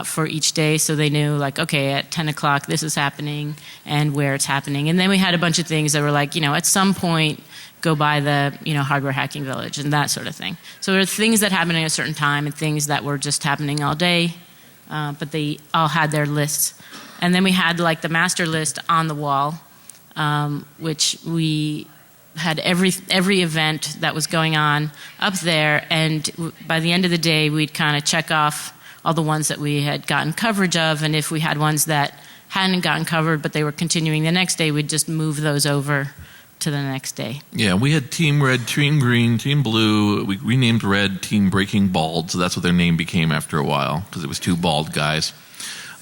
for each day, so they knew, okay, at 10 o'clock this is happening and where it's happening. And then we had a bunch of things that were at some point, go by the hardware hacking village and that sort of thing. So there are things that happen at a certain time and things that were just happening all day, but they all had their lists. And then we had the master list on the wall, which we had every event that was going on up there, and by the end of the day we'd kind of check off all the ones that we had gotten coverage of, and if we had ones that hadn't gotten covered but they were continuing the next day, we'd just move those over to the next day. Yeah, we had Team Red, Team Green, Team Blue. We renamed Red Team Breaking Bald, so that's what their name became after a while, because it was two bald guys.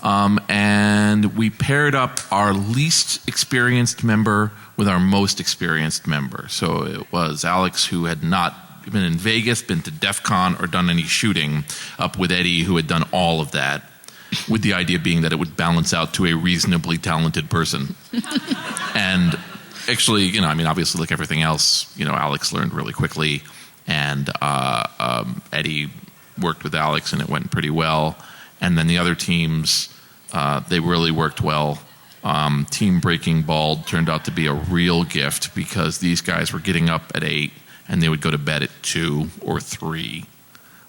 And we paired up our least experienced member with our most experienced member. So it was Alex, who had not been in Vegas, been to DEF CON, or done any shooting, up with Eddie, who had done all of that, with the idea being that it would balance out to a reasonably talented person. And actually, obviously, like everything else, Alex learned really quickly, and Eddie worked with Alex, and it went pretty well. And then the other teams, they really worked well. Team Breaking Bald turned out to be a real gift, because these guys were getting up at 8, and they would go to bed at 2 or 3,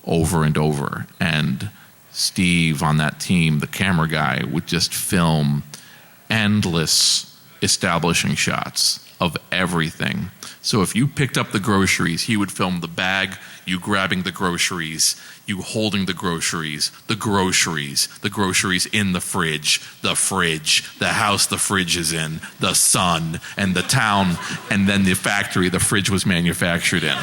over and over. And Steve on that team, the camera guy, would just film endless establishing shots of everything. So if you picked up the groceries, he would film the bag, you grabbing the groceries, you holding the groceries in the fridge, the house the fridge is in, the sun, and the town, and then the factory the fridge was manufactured in.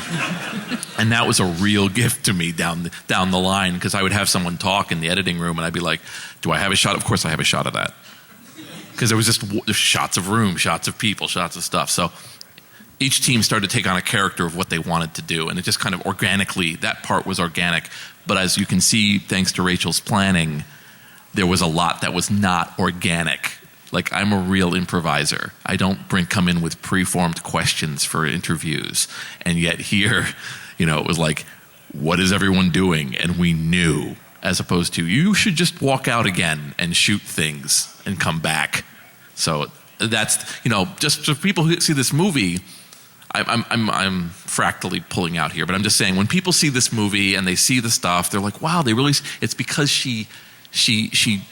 And that was a real gift to me down the line, because I would have someone talk in the editing room, and I'd be like, do I have a shot? Of course I have a shot of that. Because there was just shots of room, shots of people, shots of stuff. So each team started to take on a character of what they wanted to do. And it just kind of organically, that part was organic. But as you can see, thanks to Rachel's planning, there was a lot that was not organic. I'm a real improviser. I don't come in with preformed questions for interviews. And yet here, it was like, what is everyone doing? And we knew, as opposed to, you should just walk out again and shoot things and come back. So that's, just for people who see this movie, I'm fractally pulling out here, but I'm just saying, when people see this movie and they see the stuff, they're like, wow, it's because she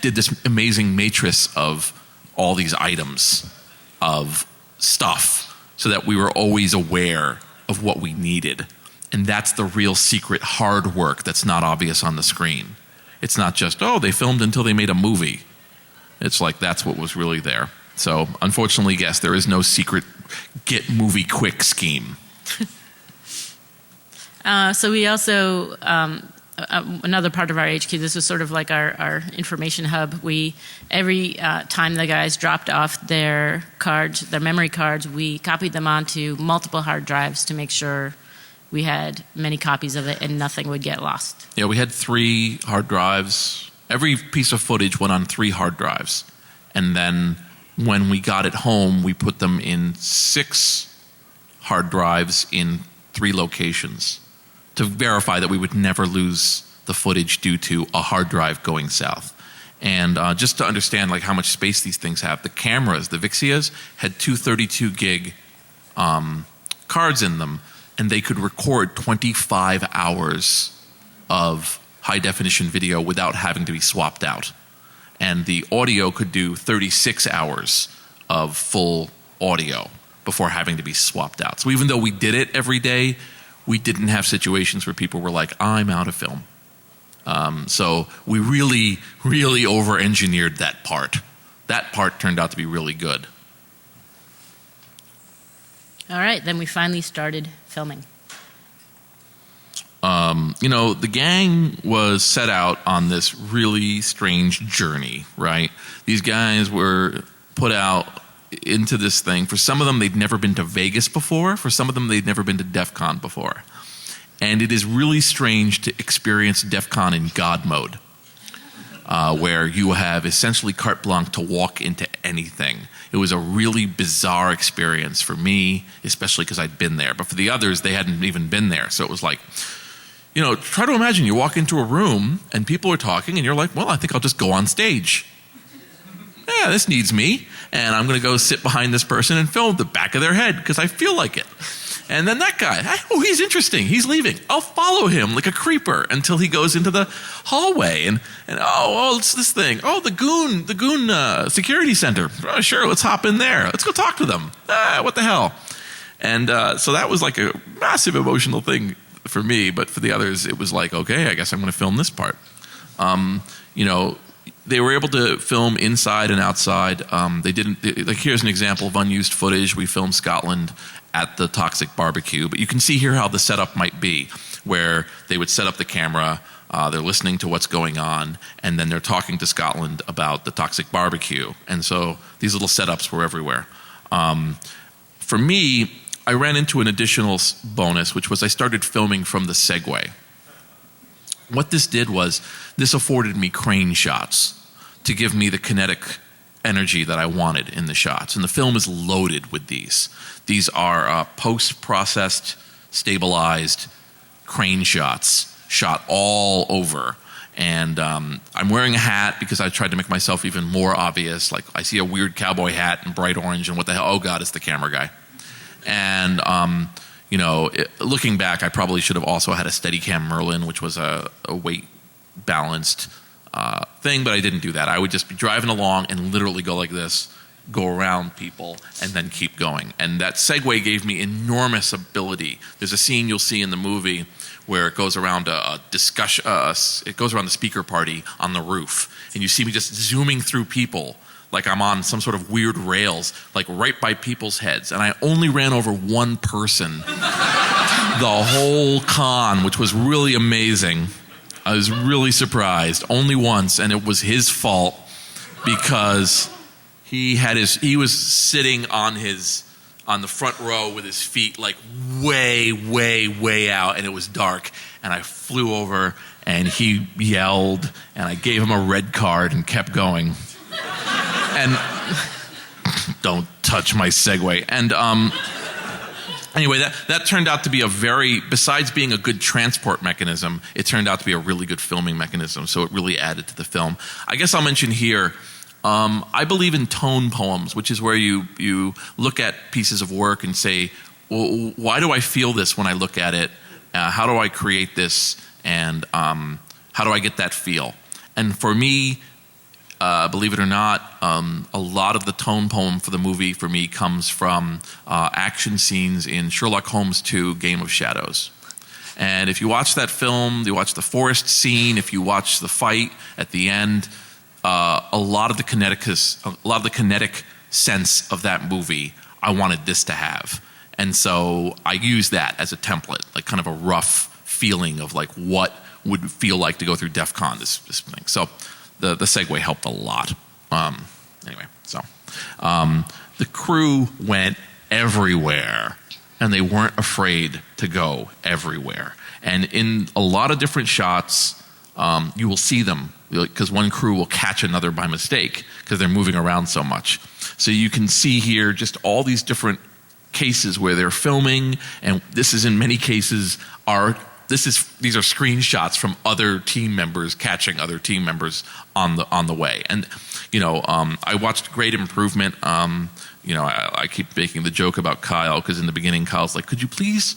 did this amazing matrix of all these items of stuff, so that we were always aware of what we needed. And that's the real secret hard work that's not obvious on the screen. It's not just, they filmed until they made a movie. It's that's what was really there. So, unfortunately, yes, there is no secret get movie quick scheme. So we also, another part of our HQ, this was sort of like our information hub. Every time the guys dropped off their cards, their memory cards, we copied them onto multiple hard drives to make sure we had many copies of it and nothing would get lost. Yeah, we had 3 hard drives. Every piece of footage went on 3 hard drives. And then when we got it home, we put them in 6 hard drives in 3 locations to verify that we would never lose the footage due to a hard drive going south. And just to understand how much space these things have, the cameras, the Vixias, had 2 32 gig cards in them, and they could record 25 hours of high definition video without having to be swapped out. And the audio could do 36 hours of full audio before having to be swapped out. So even though we did it every day, we didn't have situations where people were like, I'm out of film. So we really, really over-engineered that part. That part turned out to be really good. All right, then we finally started filming. The gang was set out on this really strange journey, right? These guys were put out into this thing. For some of them, they'd never been to Vegas before. For some of them, they'd never been to DEF CON before. And it is really strange to experience DEF CON in God mode, where you have essentially carte blanche to walk into anything. It was a really bizarre experience for me, especially because I'd been there. But for the others, they hadn't even been there. So it was like, you know, try to imagine you walk into a room and people are talking and you're like, well, I think I'll just go on stage. Yeah, this needs me. And I'm going to go sit behind this person and film the back of their head because I feel like it. And then that guy, oh, he's interesting. He's leaving. I'll follow him like a creeper until he goes into the hallway. And it's this thing. Oh, the goon security center. Oh, sure, let's hop in there. Let's go talk to them. What the hell? And so that was like a massive emotional thing for me. But for the others, it was like, okay, I guess I'm going to film this part. You know, they were able to film inside and outside. They didn't, like here's an example of unused footage. We filmed Scotland at the Toxic Barbecue, but you can see here how the setup might be, where they would set up the camera, they're listening to what's going on, and then they're talking to Scotland about the Toxic Barbecue. And so these little setups were everywhere. For me, I ran into an additional bonus, which was I started filming from the Segway. What this did was, this afforded me crane shots to give me the kinetic energy that I wanted in the shots. And the film is loaded with these. These are post-processed, stabilized crane shots, shot all over. And I'm wearing a hat because I tried to make myself even more obvious. Like, I see a weird cowboy hat in bright orange, and what the hell? Oh, God, it's the camera guy. And you know, looking back, I probably should have also had a Steadicam Merlin, which was a weight-balanced thing, but I didn't do that. I would just be driving along and literally go like this, go around people, and then keep going. And that Segway gave me enormous ability. There's a scene you'll see in the movie where it goes around a discussion, it goes around the speaker party on the roof, and you see me just zooming through people like I'm on some sort of weird rails, like right by people's heads. And I only ran over one person the whole con, which was really amazing. I was really surprised. Only once, and it was his fault because he was sitting on the front row with his feet like way, way, way out, and it was dark. And I flew over, and he yelled, and I gave him a red card and kept going. And don't touch my Segway. And anyway, that turned out to be besides being a good transport mechanism, it turned out to be a really good filming mechanism. So it really added to the film. I guess I'll mention here, I believe in tone poems, which is where you look at pieces of work and say, well, why do I feel this when I look at it? How do I create this? And how do I get that feel? And for me, believe it or not, a lot of the tone poem for the movie for me comes from action scenes in Sherlock Holmes 2, Game of Shadows. And if you watch that film, you watch the forest scene, if you watch the fight at the end, a lot of the kinetic sense of that movie I wanted this to have. And so I used that as a template, like kind of a rough feeling of like what would feel like to go through DEF CON, this thing. So the Segway helped a lot. Anyway, so the crew went everywhere, and they weren't afraid to go everywhere. And in a lot of different shots, you will see them, because one crew will catch another by mistake because they're moving around so much. So you can see here just all these different cases where they're filming, and this is in many cases these are screenshots from other team members catching other team members on the way. And you know, I watched Great Improvement. You know, I keep making the joke about Kyle because in the beginning Kyle's like, "Could you please?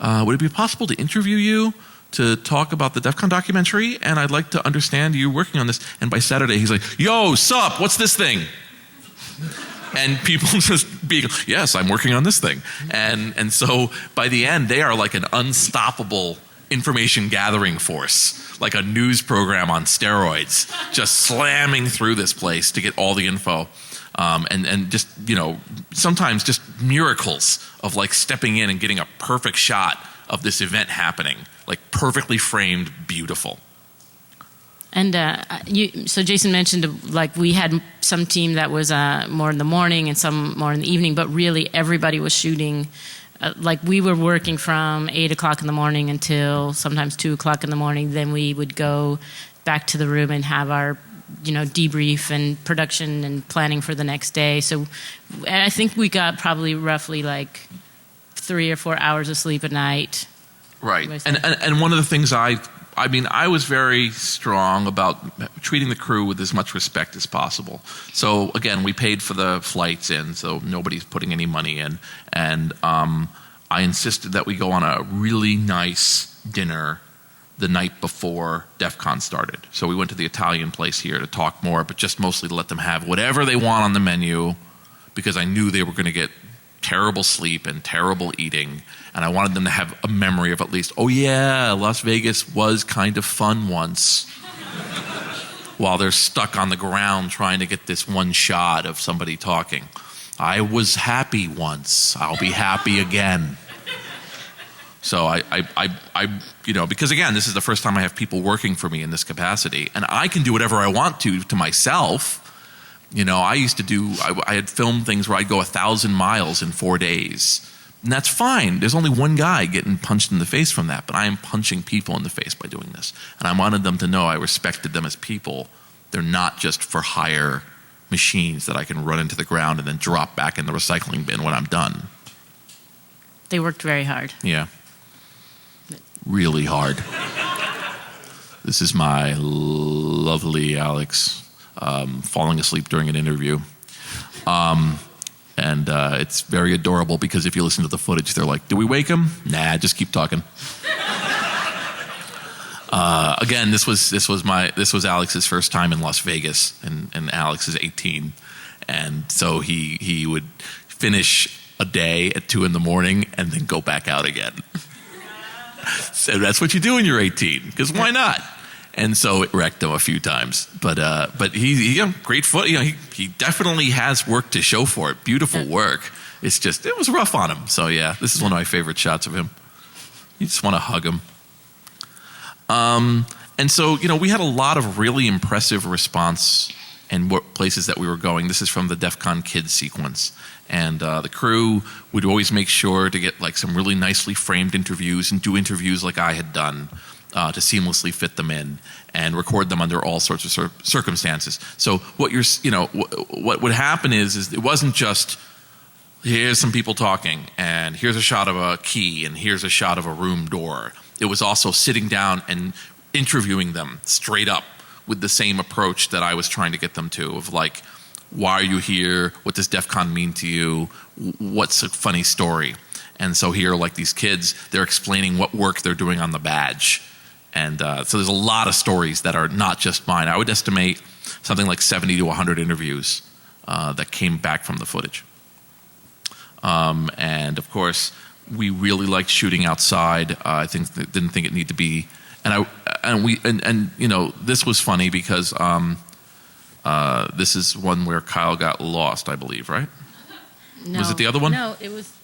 Would it be possible to interview you to talk about the DEF CON documentary? And I'd like to understand you working on this." And by Saturday he's like, "Yo, sup? What's this thing?" And people just being, yes, I'm working on this thing. And so by the end, they are like an unstoppable information gathering force, like a news program on steroids, just slamming through this place to get all the info. And just, you know, sometimes just miracles of like stepping in and getting a perfect shot of this event happening, like perfectly framed, beautiful. And so Jason mentioned, like, we had some team that was more in the morning and some more in the evening, but really everybody was shooting like we were working from 8 o'clock in the morning until sometimes 2 o'clock in the morning. Then we would go back to the room and have our, debrief and production and planning for the next day. So and I think we got probably roughly like 3 or 4 hours of sleep a night. Right. And one of the things I was very strong about treating the crew with as much respect as possible. So again, we paid for the flights in, so nobody's putting any money in. And I insisted that we go on a really nice dinner the night before DEF CON started. So we went to the Italian place here to talk more, but just mostly to let them have whatever they want on the menu, because I knew they were going to get terrible sleep and terrible eating, and I wanted them to have a memory of at least, oh yeah, Las Vegas was kind of fun once, while they're stuck on the ground trying to get this one shot of somebody talking. I was happy once. I'll be happy again. So I because again, this is the first time I have people working for me in this capacity, and I can do whatever I want to myself. I used to I had filmed things where I'd go 1,000 miles in 4 days. And that's fine. There's only one guy getting punched in the face from that, but I am punching people in the face by doing this. And I wanted them to know I respected them as people. They're not just for hire machines that I can run into the ground and then drop back in the recycling bin when I'm done. They worked very hard. Yeah. Really hard. This is my lovely Alex falling asleep during an interview. And it's very adorable because if you listen to the footage, they're like, "Do we wake him? Nah, just keep talking." Again, this was Alex's first time in Las Vegas, and Alex is 18, and so he would finish a day at 2 a.m. and then go back out again. So that's what you do when you're 18, because why not? And so it wrecked him a few times, but he great foot. He definitely has work to show for it. Beautiful work. It's just it was rough on him. So yeah, this is one of my favorite shots of him. You just want to hug him. And so we had a lot of really impressive response in places that we were going. This is from the DEF CON Kids sequence, and the crew would always make sure to get like some really nicely framed interviews and do interviews like I had done. To seamlessly fit them in and record them under all sorts of circumstances. So what what would happen is it wasn't just here's some people talking and here's a shot of a key and here's a shot of a room door. It was also sitting down and interviewing them straight up with the same approach that I was trying to get them to, of like, why are you here? What does DEF CON mean to you? What's a funny story? And so here, like these kids, they're explaining what work they're doing on the badge. And so there's a lot of stories that are not just mine. I would estimate something like 70 to 100 interviews that came back from the footage. And of course, we really liked shooting outside. I didn't think it needed to be. And this was funny because this is one where Kyle got lost, I believe, right? No. Was it the other one? No, it was.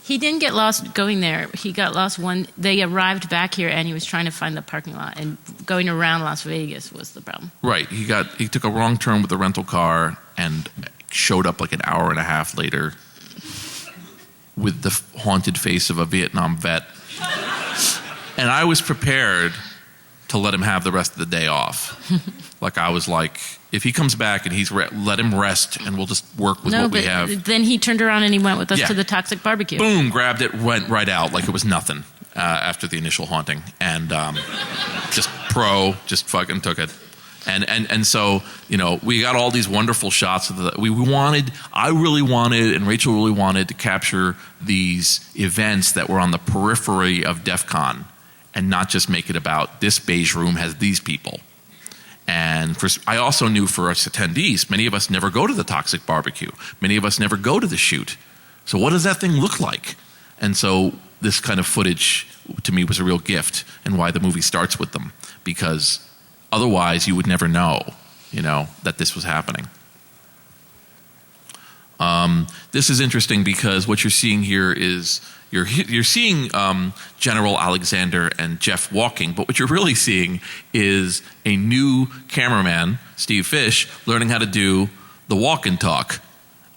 He didn't get lost going there. He got lost they arrived back here and he was trying to find the parking lot, and going around Las Vegas was the problem. Right. He took a wrong turn with the rental car and showed up like an hour and a half later with the haunted face of a Vietnam vet. And I was prepared to let him have the rest of the day off. Like I was like, if he comes back and let him rest and we'll just work with what we have. Then he turned around and he went with us to the Toxic Barbecue. Boom, grabbed it, went right out like it was nothing after the initial haunting. And just fucking took it. And so, we got all these wonderful shots of I really wanted, and Rachel really wanted to capture these events that were on the periphery of DEF CON and not just make it about this beige room has these people. And I also knew for us attendees, many of us never go to the Toxic Barbecue. Many of us never go to the shoot. So what does that thing look like? And so this kind of footage to me was a real gift, and why the movie starts with them, because otherwise you would never know, that this was happening. This is interesting because what you're seeing here is you're seeing General Alexander and Jeff walking, but what you're really seeing is a new cameraman, Steve Fish, learning how to do the walk and talk,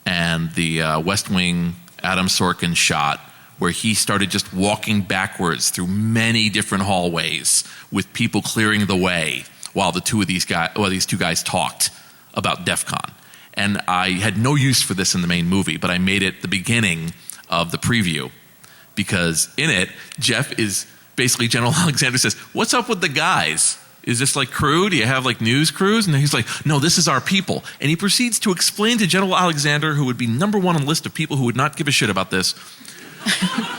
and the West Wing Adam Sorkin shot where he started just walking backwards through many different hallways with people clearing the way while these two guys talked about DEF CON. And I had no use for this in the main movie, but I made it the beginning of the preview, because in it, Jeff is basically, General Alexander says, "What's up with the guys? Is this like crew? Do you have like news crews?" And he's like, "No, this is our people." And he proceeds to explain to General Alexander, who would be number one on the list of people who would not give a shit about this,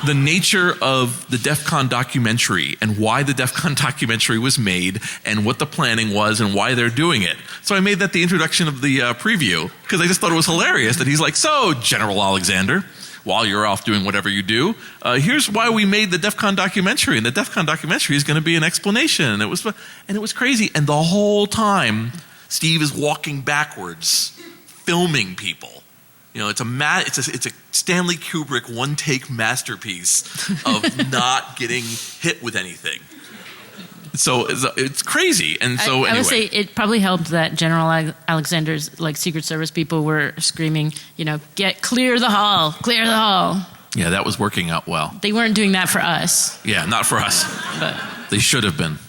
the nature of the DEF CON documentary and why the DEF CON documentary was made and what the planning was and why they're doing it. So I made that the introduction of the preview, because I just thought it was hilarious that he's like, "So, General Alexander, while you're off doing whatever you do, here's why we made the DEF CON documentary, and the DEF CON documentary is going to be an explanation." And it was crazy. And the whole time, Steve is walking backwards, filming people. You know, it's a Stanley Kubrick one-take masterpiece of not getting hit with anything. So it's crazy. And so I would say it probably helped that General Alexander's Secret Service people were screaming, clear the hall, clear the hall. Yeah, that was working out well. They weren't doing that for us. Yeah, not for us. But they should have been.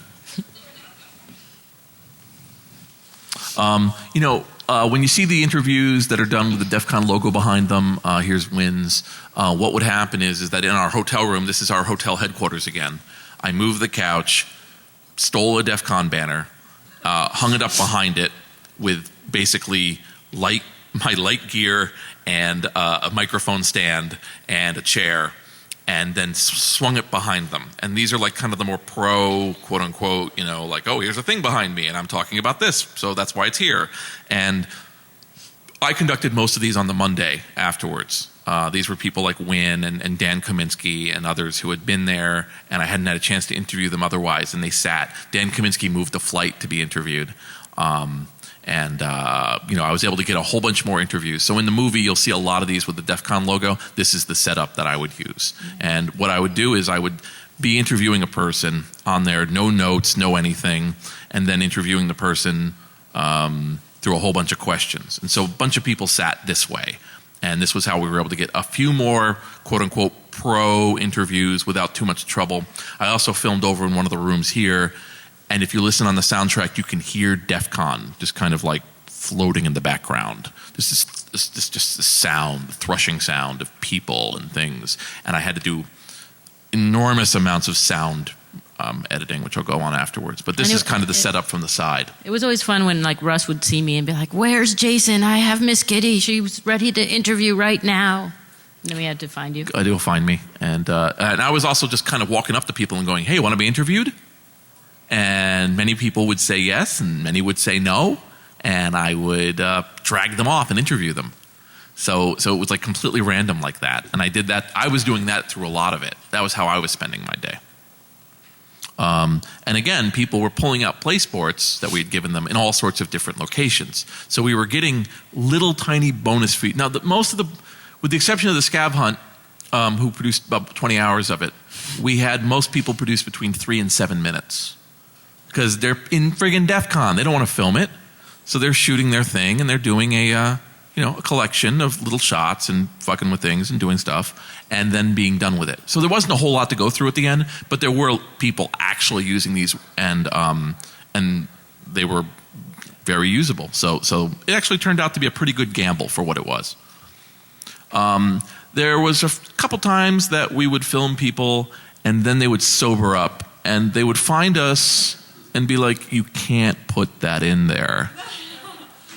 When you see the interviews that are done with the DEF CON logo behind them, here's wins. What would happen is that in our hotel room, this is our hotel headquarters again, I moved the couch, stole a DEF CON banner, hung it up behind it with basically my light gear and a microphone stand and a chair, and then swung it behind them. And these are like kind of the more pro, quote unquote, oh, here's a thing behind me and I'm talking about this, so that's why it's here. And I conducted most of these on the Monday afterwards. These were people like Wynn and Dan Kaminsky and others who had been there, and I hadn't had a chance to interview them otherwise, and they sat. Dan Kaminsky moved a flight to be interviewed. I was able to get a whole bunch more interviews. So in the movie, you'll see a lot of these with the DEF CON logo. This is the setup that I would use. And what I would do is I would be interviewing a person on there, no notes, no anything, and then interviewing the person through a whole bunch of questions. And so a bunch of people sat this way. And this was how we were able to get a few more, quote-unquote, pro interviews without too much trouble. I also filmed over in one of the rooms here. And if you listen on the soundtrack, you can hear DEF CON just kind of like floating in the background. Just the sound, the thrushing sound of people and things. And I had to do enormous amounts of sound editing, which I'll go on afterwards. But this is kind of the setup from the side. It was always fun when Russ would see me and be like, "Where's Jason? I have Miss Kitty. She's ready to interview right now." And then we had to find you. You'll find me. And I was also just kind of walking up to people and going, "Hey, want to be interviewed?" And many people would say yes, and many would say no. And I would drag them off and interview them. So it was like completely random like that. And I did that. I was doing that through a lot of it. That was how I was spending my day. And again, people were pulling out play sports that we had given them in all sorts of different locations. So we were getting little tiny bonus feet. Now, with the exception of the Scav Hunt, who produced about 20 hours of it, we had most people produce between 3 and 7 minutes. Because they're in friggin' DEF CON. They don't want to film it. So they're shooting their thing and they're doing a collection of little shots and fucking with things and doing stuff and then being done with it. So there wasn't a whole lot to go through at the end, but there were people actually using these and they were very usable. So it actually turned out to be a pretty good gamble for what it was. There was a couple times that we would film people and then they would sober up and they would find us and be like, "You can't put that in there."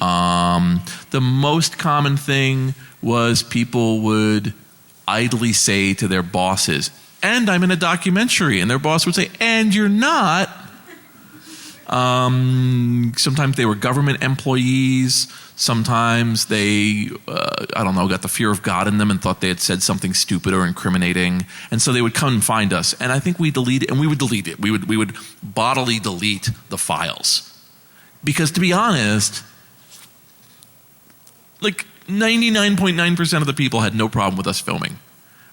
The most common thing was people would idly say to their bosses, "And I'm in a documentary," and their boss would say, "And you're not." Sometimes they were government employees. Sometimes they, got the fear of God in them and thought they had said something stupid or incriminating. And so they would come and find us. And I think we would delete it. We would bodily delete the files. Because to be honest, 99.9% of the people had no problem with us filming,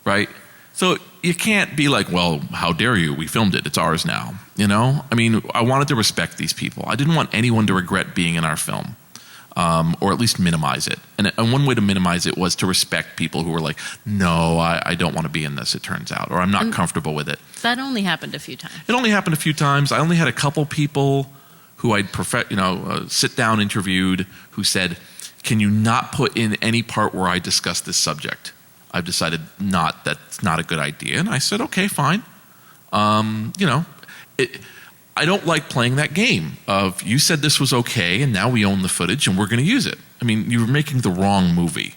right? So you can't be like, "Well, how dare you? We filmed it. It's ours now." I mean, I wanted to respect these people. I didn't want anyone to regret being in our film. or at least minimize it. And one way to minimize it was to respect people who were like, no, I don't want to be in this, it turns out, or I'm not comfortable with it. That only happened a few times. It only happened a few times. I only had a couple people who I'd sit down interviewed who said, can you not put in any part where I discuss this subject? I've decided that's not a good idea. And I said, okay, fine. I don't like playing that game of you said this was okay and now we own the footage and we're going to use it. I mean, you're making the wrong movie.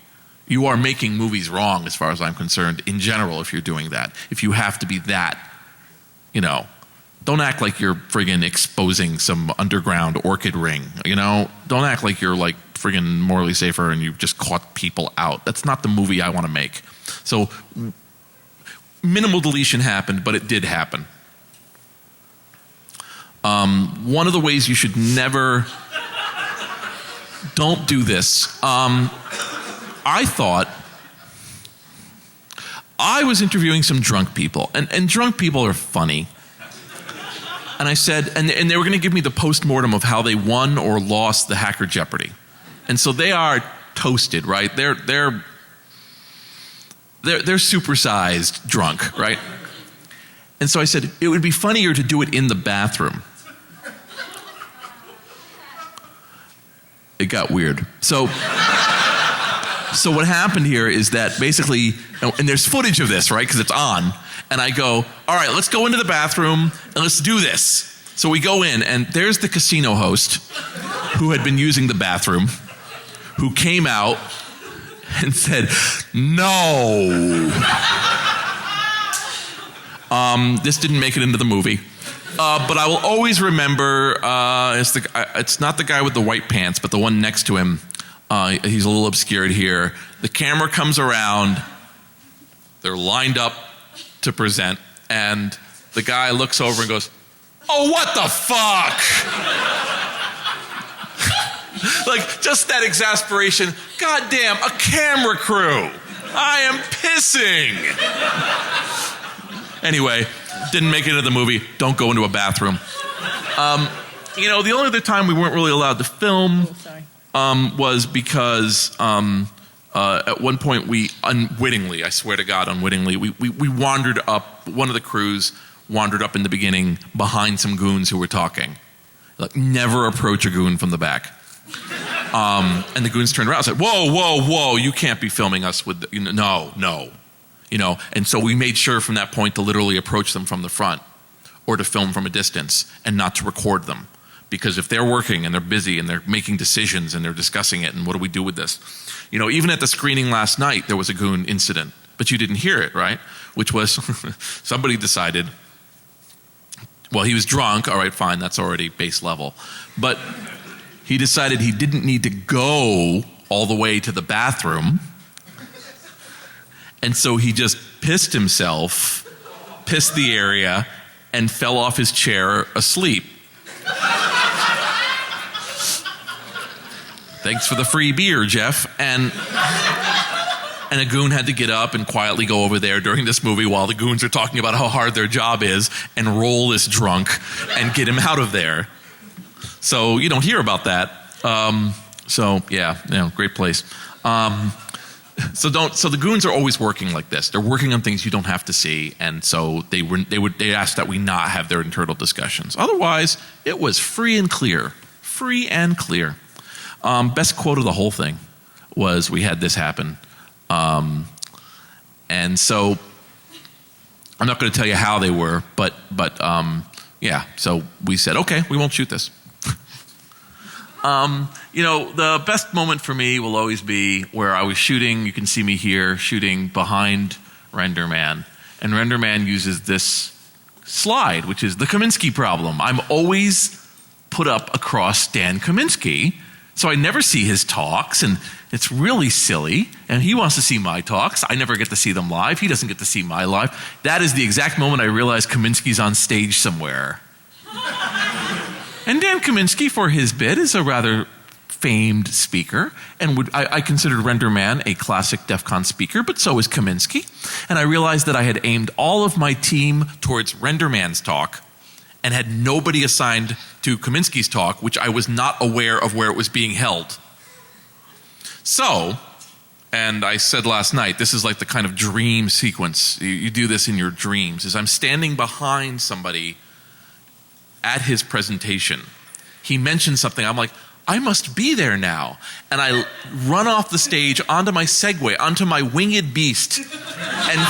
You are making movies wrong as far as I'm concerned in general if you're doing that. If you have to be that, don't act like you're friggin' exposing some underground orchid ring, Don't act like you're like friggin' morally safer and you've just caught people out. That's not the movie I want to make. So minimal deletion happened, but it did happen. One of the ways you should never, don't do this. I thought, I was interviewing some drunk people, and drunk people are funny. And I said, and they were going to give me the post-mortem of how they won or lost the Hacker Jeopardy. And so they are toasted, right? They're supersized drunk, right? And so I said, it would be funnier to do it in the bathroom. It got weird. So what happened here is that basically, and there's footage of this, right? Because it's on. And I go, all right, let's go into the bathroom and let's do this. So we go in, and there's the casino host who had been using the bathroom, who came out and said, no. This didn't make it into the movie. But I will always remember, it's not the guy with the white pants, but the one next to him. He's a little obscured here. The camera comes around. They're lined up to present. And the guy looks over and goes, oh, what the fuck? Like, just that exasperation. God damn, a camera crew. I am pissing. Anyway, didn't make it into the movie. Don't go into a bathroom. The only other time we weren't really allowed to film was because at one point we unwittingly, I swear to God, unwittingly, we wandered up, one of the crews wandered up in the beginning behind some goons who were talking. Like, never approach a goon from the back. And the goons turned around and said, whoa, you can't be filming us with, no. And so we made sure from that point to literally approach them from the front or to film from a distance and not to record them. Because if they're working and they're busy and they're making decisions and they're discussing it and what do we do with this? Even at the screening last night, there was a goon incident, but you didn't hear it, right? Which was somebody decided, well, he was drunk. All right, fine. That's already base level. But he decided he didn't need to go all the way to the bathroom. And so he just pissed himself, pissed the area, and fell off his chair asleep. Thanks for the free beer, Jeff. And a goon had to get up and quietly go over there during this movie while the goons are talking about how hard their job is and roll this drunk and get him out of there. So you don't hear about that. Great place. So the goons are always working like this. They're working on things you don't have to see, and so they asked that we not have their internal discussions. Otherwise, it was free and clear. Free and clear. Best quote of the whole thing was, we had this happen. And so I'm not going to tell you how they were, but so we said, okay, we won't shoot this. The best moment for me will always be where I was shooting, you can see me here, shooting behind RenderMan. And RenderMan uses this slide, which is the Kaminsky problem. I'm always put up across Dan Kaminsky, so I never see his talks, and it's really silly. And he wants to see my talks. I never get to see them live. He doesn't get to see my live. That is the exact moment I realized Kaminsky's on stage somewhere. And Dan Kaminsky, for his bit, is a rather famed speaker, and I considered RenderMan a classic DEF CON speaker, but so is Kaminsky. And I realized that I had aimed all of my team towards RenderMan's talk and had nobody assigned to Kaminsky's talk, which I was not aware of where it was being held. So, and I said last night, this is like the kind of dream sequence. You do this in your dreams, is I'm standing behind somebody at his presentation. He mentioned something, I'm like, I must be there now. And I run off the stage onto my Segway, onto my winged beast, and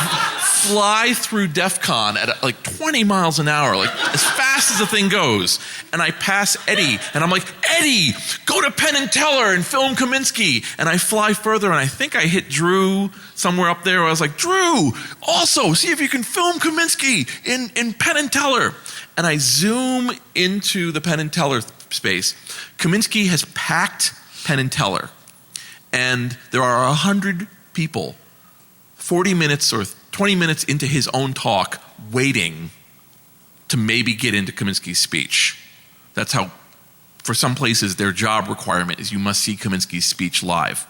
fly through DEF CON at like 20 miles an hour, like as fast as the thing goes. And I pass Eddie, and I'm like, Eddie, go to Penn and Teller and film Kaminsky. And I fly further, and I think I hit Drew somewhere up there. I was like, Drew, also, see if you can film Kaminsky in Penn and Teller. And I zoom into the Penn and Teller space. Kaminsky has packed Penn and Teller, and there are 100 people 40 minutes or 20 minutes into his own talk waiting to maybe get into Kaminsky's speech. That's how, for some places, their job requirement is you must see Kaminsky's speech live.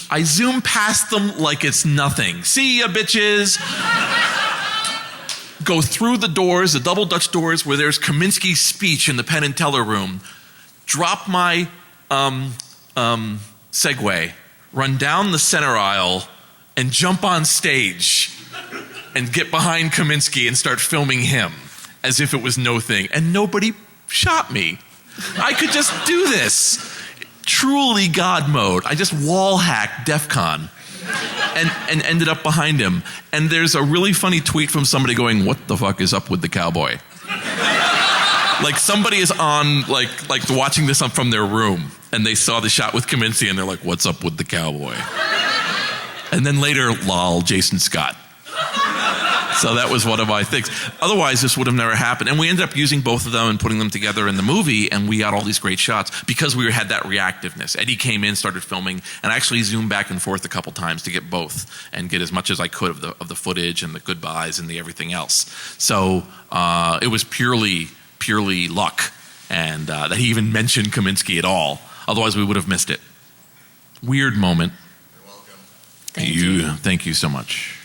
I zoom past them like it's nothing. See ya, bitches! Go through the doors, the double Dutch doors where there's Kaminsky's speech in the Penn and Teller room, drop my Segway, run down the center aisle, and jump on stage and get behind Kaminsky and start filming him as if it was no thing. And nobody shot me. I could just do this. Truly God mode. I just wall hacked DEF CON. And ended up behind him. And there's a really funny tweet from somebody going, what the fuck is up with the cowboy? Like somebody is on, like watching this from their room, and they saw the shot with Kaminsky, and they're like, what's up with the cowboy? And then later, lol, Jason Scott. So that was one of my things. Otherwise, this would have never happened. And we ended up using both of them and putting them together in the movie, and we got all these great shots because we had that reactiveness. Eddie came in, started filming, and I actually zoomed back and forth a couple times to get both and get as much as I could of the footage and the goodbyes and the everything else. So it was purely luck, and that he even mentioned Kaminsky at all. Otherwise, we would have missed it. Weird moment. You're welcome. Thank you so much.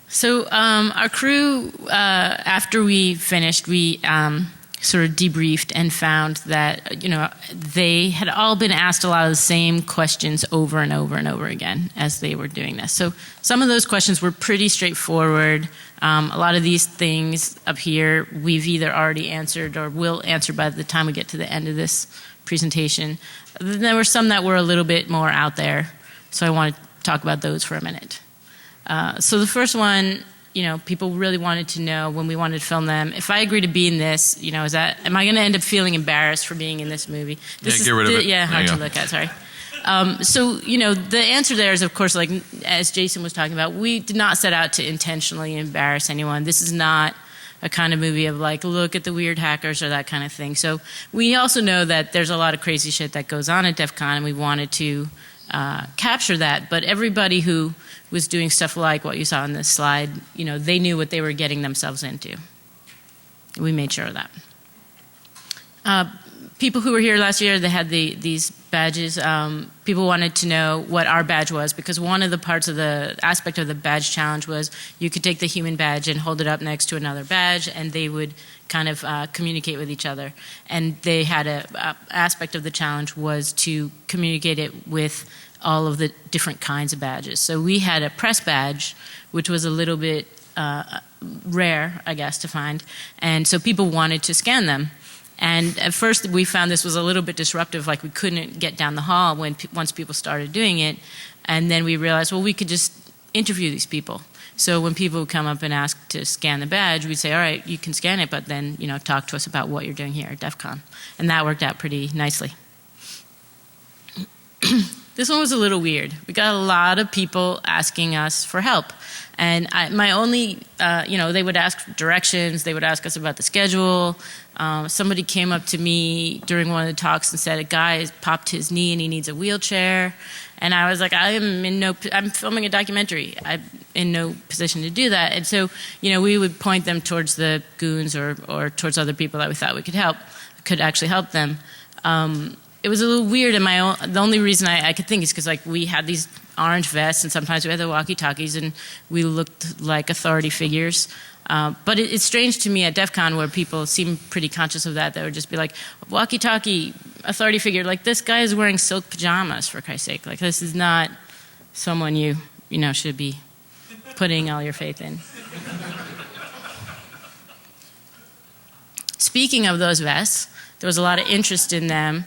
So our crew, after we finished, we sort of debriefed and found that, they had all been asked a lot of the same questions over and over and over again as they were doing this. So some of those questions were pretty straightforward. A lot of these things up here we've either already answered or will answer by the time we get to the end of this presentation. There were some that were a little bit more out there, so I want to talk about those for a minute. So the first one, people really wanted to know when we wanted to film them, if I agree to be in this, am I going to end up feeling embarrassed for being in this movie? Get rid of it. Yeah, hard to look at, sorry. So, the answer there is, of course, like as Jason was talking about, we did not set out to intentionally embarrass anyone. This is not a kind of movie of like, look at the weird hackers or that kind of thing. So we also know that there's a lot of crazy shit that goes on at DEF CON, and we wanted to capture that. But everybody who was doing stuff like what you saw on this slide, they knew what they were getting themselves into. We made sure of that. People who were here last year, they had these badges. People wanted to know what our badge was, because one of the parts of the aspect of the badge challenge was you could take the human badge and hold it up next to another badge, and they would kind of communicate with each other. And they had a aspect of the challenge was to communicate it with all of the different kinds of badges. So we had a press badge, which was a little bit rare, I guess, to find. And so people wanted to scan them. And at first we found this was a little bit disruptive, like we couldn't get down the hall once people started doing it. And then we realized, well, we could just interview these people. So when people would come up and ask to scan the badge, we'd say, all right, you can scan it, but then, talk to us about what you're doing here at DEF CON. And that worked out pretty nicely. This one was a little weird. We got a lot of people asking us for help. And they would ask directions, they would ask us about the schedule. Somebody came up to me during one of the talks and said a guy has popped his knee and he needs a wheelchair. And I was like, I'm filming a documentary. I'm in no position to do that. And so, we would point them towards the goons or towards other people that we thought we could actually help them. It was a little weird, and the only reason I could think is because we had these orange vests, and sometimes we had the walkie-talkies, and we looked like authority figures. But it's strange to me at DEF CON, where people seem pretty conscious of that. They would just be like, walkie-talkie, authority figure. Like, this guy is wearing silk pajamas, for Christ's sake. Like, this is not someone you should be putting all your faith in. Speaking of those vests, there was a lot of interest in them.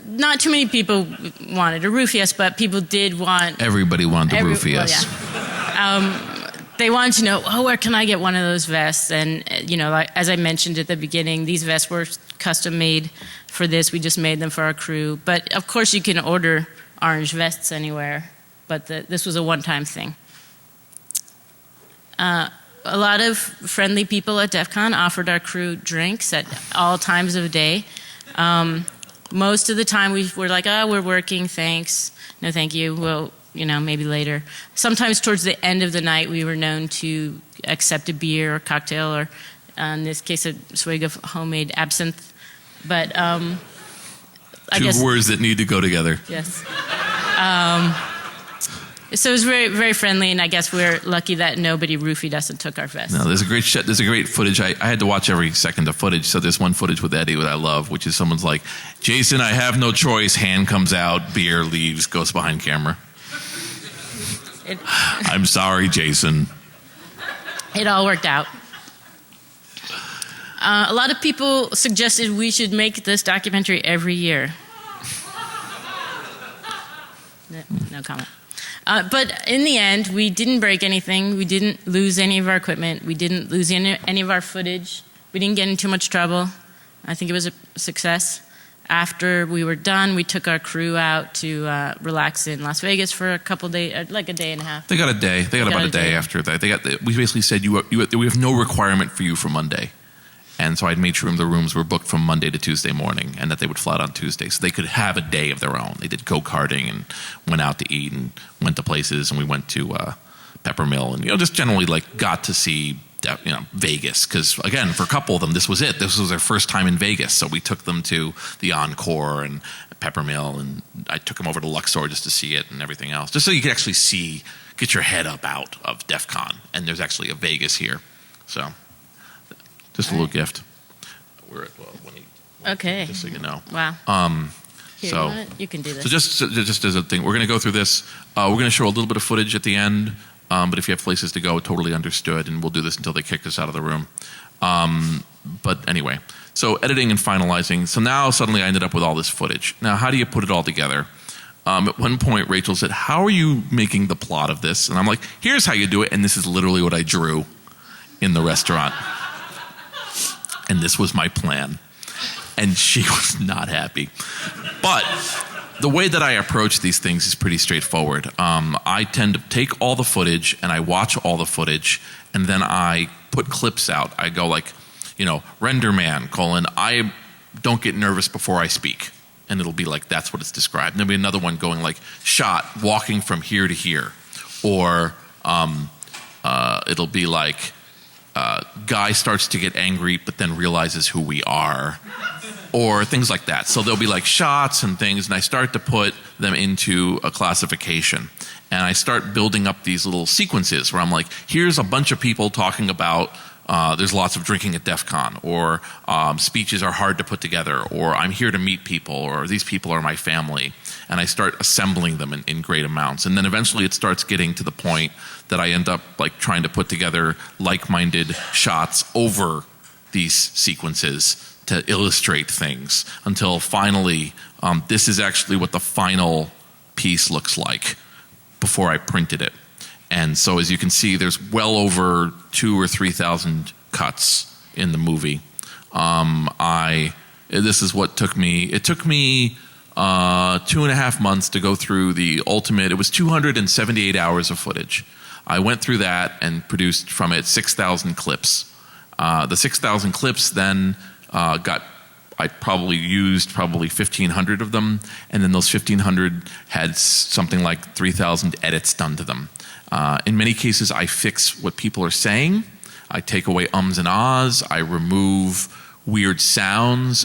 Not too many people wanted a roof vest, but people did want... Everybody wanted the roof vest. Well, yeah. They wanted to know, where can I get one of those vests? And, like, as I mentioned at the beginning, these vests were custom made for this. We just made them for our crew. But, of course, you can order orange vests anywhere. But this was a one-time thing. A lot of friendly people at DEF CON offered our crew drinks at all times of day. Most of the time we were like, we're working, thanks. No, thank you. Well, maybe later. Sometimes towards the end of the night we were known to accept a beer or cocktail, or in this case a swig of homemade absinthe. But I guess... Two words that need to go together. Yes. So it was very, very friendly, and I guess we're lucky that nobody roofied us and took our vests. No, there's a great footage. I had to watch every second of footage. So there's one footage with Eddie that I love, which is someone's like, "Jason, I have no choice." Hand comes out, beer leaves, goes behind camera. I'm sorry, Jason. It all worked out. A lot of people suggested we should make this documentary every year. No comment. But in the end, we didn't break anything. We didn't lose any of our equipment. We didn't lose any of our footage. We didn't get in too much trouble. I think it was a success. After we were done, we took our crew out to relax in Las Vegas for a couple days, like a day and a half. They got a day. They got about a day after that. We basically said, we have no requirement for you for Monday. And so I'd made sure the rooms were booked from Monday to Tuesday morning, and that they would fly out on Tuesday, so they could have a day of their own. They did go-karting and went out to eat and went to places, and we went to Peppermill and just generally got to see Vegas, because again, for a couple of them, this was it. This was their first time in Vegas, so we took them to the Encore and Peppermill, and I took them over to Luxor just to see it and everything else, just so you could actually get your head up out of DEF CON, and there's actually a Vegas here, so. Just a little gift. We're at 1:08. Okay. Just so you know. Wow. Here, So you can do this. So just as a thing, we're going to go through this. We're going to show a little bit of footage at the end. But if you have places to go, totally understood. And we'll do this until they kick us out of the room. But anyway, so editing and finalizing. So now suddenly I ended up with all this footage. Now, how do you put it all together? At one point, Rachel said, "How are you making the plot of this?" And I'm like, "Here's how you do it." And this is literally what I drew in the restaurant. And this was my plan. And she was not happy. But the way that I approach these things is pretty straightforward. I tend to take all the footage and I watch all the footage, and then I put clips out. I go render man, I don't get nervous before I speak. And it'll be like, that's what it's described. And there'll be another one going like, shot, walking from here to here. Or it'll be like, guy starts to get angry but then realizes who we are, or things like that. So there'll be like shots and things, and I start to put them into a classification, and I start building up these little sequences where I'm like, here's a bunch of people talking about there's lots of drinking at DEF CON, or speeches are hard to put together, or I'm here to meet people, or these people are my family. And I start assembling them in great amounts. And then eventually it starts getting to the point that I end up trying to put together like-minded shots over these sequences to illustrate things, until finally this is actually what the final piece looks like before I printed it. And so as you can see, there's well over 2,000 or 3,000 cuts in the movie. This is what took me. It took me 2.5 months to go through the ultimate. It was 278 hours of footage. I went through that and produced from it 6,000 clips. The 6,000 clips then I probably used 1,500 of them, and then those 1,500 had something like 3,000 edits done to them. In many cases, I fix what people are saying. I take away ums and ahs. I remove weird sounds.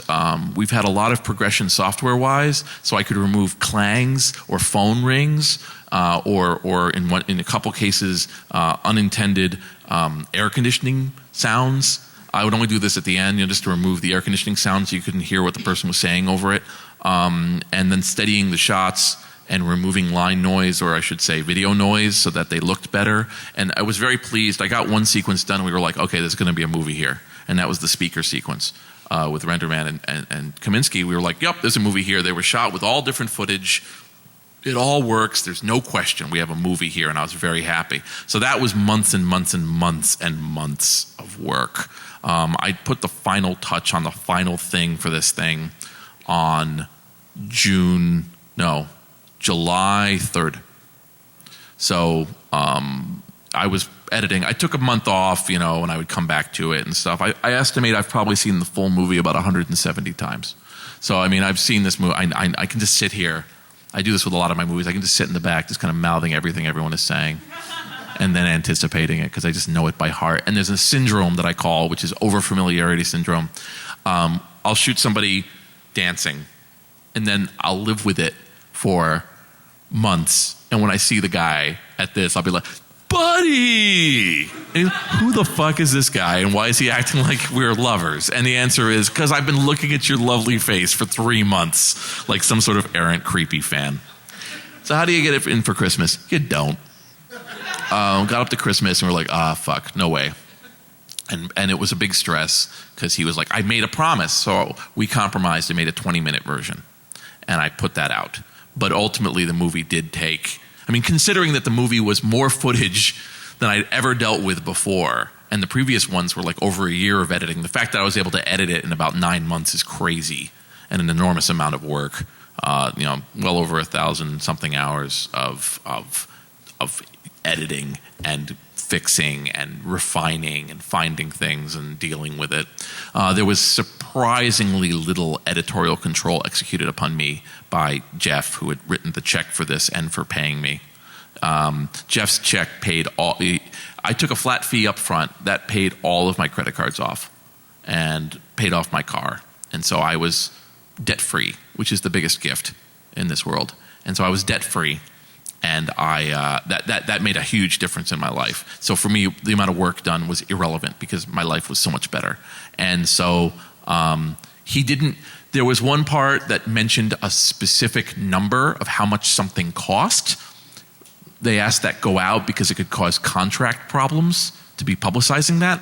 We've had a lot of progression software-wise, so I could remove clangs or phone rings, or in a couple cases, unintended air conditioning sounds. I would only do this at the end, just to remove the air conditioning sound so you couldn't hear what the person was saying over it. And then steadying the shots and removing line noise, or I should say video noise, so that they looked better. And I was very pleased. I got one sequence done, and we were like, okay, there's going to be a movie here. And that was the speaker sequence with Renderman and Kaminsky. We were like, yep, there's a movie here. They were shot with all different footage. It all works. There's no question. We have a movie here, and I was very happy. So that was months and months and months and months of work. I put the final touch on the final thing for this thing on July 3rd. So I was editing. I took a month off, and I would come back to it and stuff. I estimate I've probably seen the full movie about 170 times. So, I've seen this movie. I can just sit here. I do this with a lot of my movies. I can just sit in the back, just kind of mouthing everything everyone is saying and then anticipating it because I just know it by heart. And there's a syndrome that I call, which is overfamiliarity syndrome. I'll shoot somebody dancing, and then I'll live with it for months. And when I see the guy at this, I'll be like, buddy! And who the fuck is this guy, and why is he acting like we're lovers? And the answer is, because I've been looking at your lovely face for 3 months like some sort of errant, creepy fan. So how do you get it in for Christmas? You don't. Got up to Christmas, and we're like, fuck, no way. And it was a big stress, because he was like, I made a promise. So we compromised and made a 20-minute version. And I put that out. But ultimately, the movie did take... considering that the movie was more footage than I'd ever dealt with before, and the previous ones were like over a year of editing, the fact that I was able to edit it in about 9 months is crazy, and an enormous amount of work. Well over 1,000-something hours of editing and fixing and refining and finding things and dealing with it. There was surprisingly little editorial control executed upon me by Jeff, who had written the check for this and for paying me. Jeff's check paid all... I took a flat fee up front that paid all of my credit cards off and paid off my car. And so I was debt-free, which is the biggest gift in this world. And so I was debt-free. And that made a huge difference in my life. So for me, the amount of work done was irrelevant because my life was so much better. And so he didn't... There was one part that mentioned a specific number of how much something cost. They asked that go out because it could cause contract problems to be publicizing that.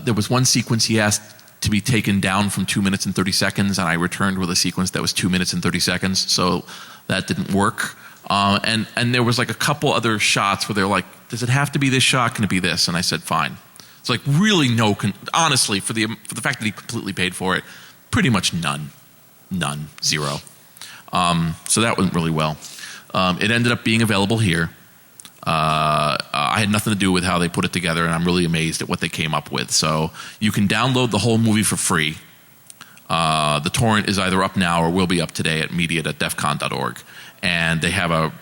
There was one sequence he asked to be taken down from 2 minutes and 30 seconds, and I returned with a sequence that was 2 minutes and 30 seconds. So that didn't work. And there was like a couple other shots where they're like, does it have to be this shot? Can it be this? And I said, fine. It's like really honestly, for the fact that he completely paid for it, pretty much none, zero. So that went really well. It ended up being available here. I had nothing to do with how they put it together, and I'm really amazed at what they came up with. So you can download the whole movie for free. The torrent is either up now or will be up today at media.defcon.org. And they have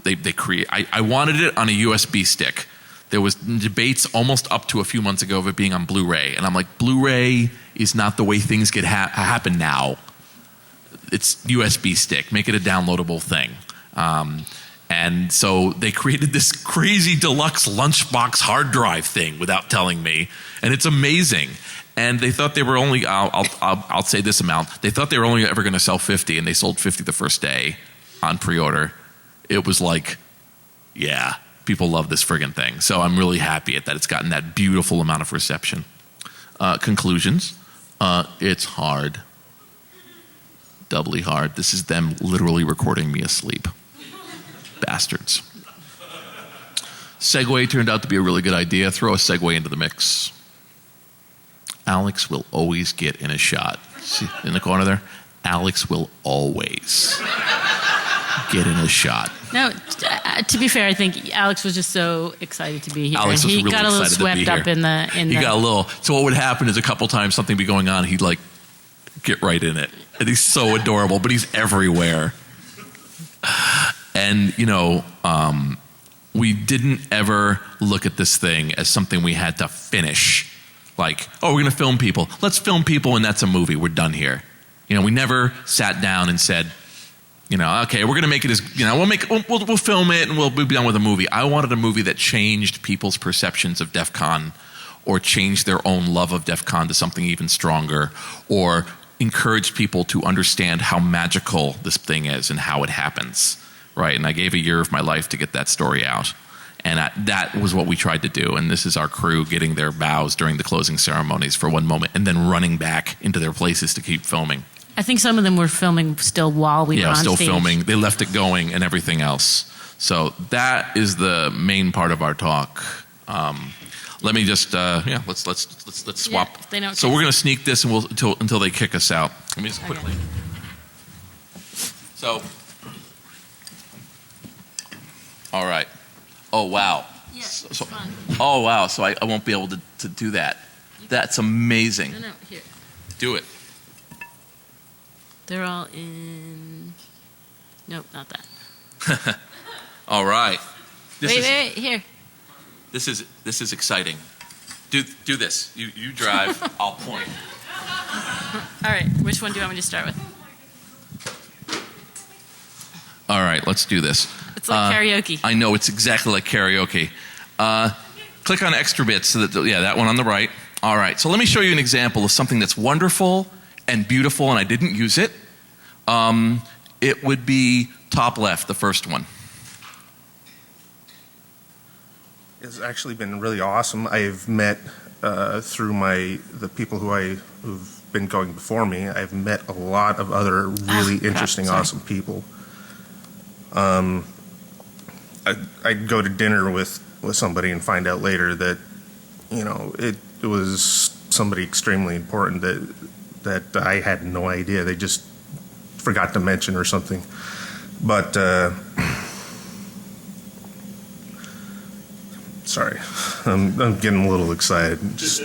they create... I wanted it on a USB stick. There was debates almost up to a few months ago of it being on Blu-ray. And I'm like, Blu-ray is not the way things get happen now. It's USB stick. Make it a downloadable thing. And so they created this crazy deluxe lunchbox hard drive thing without telling me. And it's amazing. And they thought they were only, I'll say this amount, they thought they were only ever going to sell 50, and they sold 50 the first day on pre-order. It was like, yeah, people love this friggin' thing. So I'm really happy at that. It's gotten that beautiful amount of reception. Conclusions. It's hard. Doubly hard. This is them literally recording me asleep. Bastards. Segue turned out to be a really good idea. Throw a segue into the mix. Alex will always get in a shot. See, in the corner there? Alex will always get in a shot. No, to be fair, I think Alex was just so excited to be here. Alex was he really got a little excited swept up in the... He got a little... So what would happen is a couple times something would be going on, he'd like get right in it. And he's so adorable, but he's everywhere. And, we didn't ever look at this thing as something we had to finish Like, oh, we're going to film people. Let's film people and that's a movie. We're done here. You know, we never sat down and said, you know, okay, we're going to make it as, you know, we'll film it and we'll be done with a movie. I wanted a movie that changed people's perceptions of DEF CON or changed their own love of DEF CON to something even stronger, or encouraged people to understand how magical this thing is and how it happens, right? And I gave a year of my life to get that story out. And that was what we tried to do. And this is our crew getting their bows during the closing ceremonies for one moment and then running back into their places to keep filming. I think some of them were filming still while we were on still stage. Filming. They left it going and everything else. So that is the main part of our talk. Let me just let's swap. Yeah, if they don't so we're going to sneak this and we'll until they kick us out. Let me just quickly. So, all right. Oh wow. Yeah, it's fun. Oh wow. So I won't be able to do that. That's amazing. No, here. Do it. They're all in. Nope, not that. All right. Wait, here. This is exciting. Do this. You drive. I'll point. All right. Which one do you want me to start with? All right. Let's do this. It's like karaoke. I know, it's exactly like karaoke. Click on extra bits. So that, yeah, that one on the right. All right. So let me show you an example of something that's wonderful and beautiful, and I didn't use it. It would be top left, the first one. It's actually been really awesome. I've met through the people who've been going before me. I've met a lot of other really interesting, awesome people. I'd go to dinner with somebody and find out later that, you know, it was somebody extremely important that I had no idea. They just forgot to mention or something. But sorry, I'm getting a little excited. Just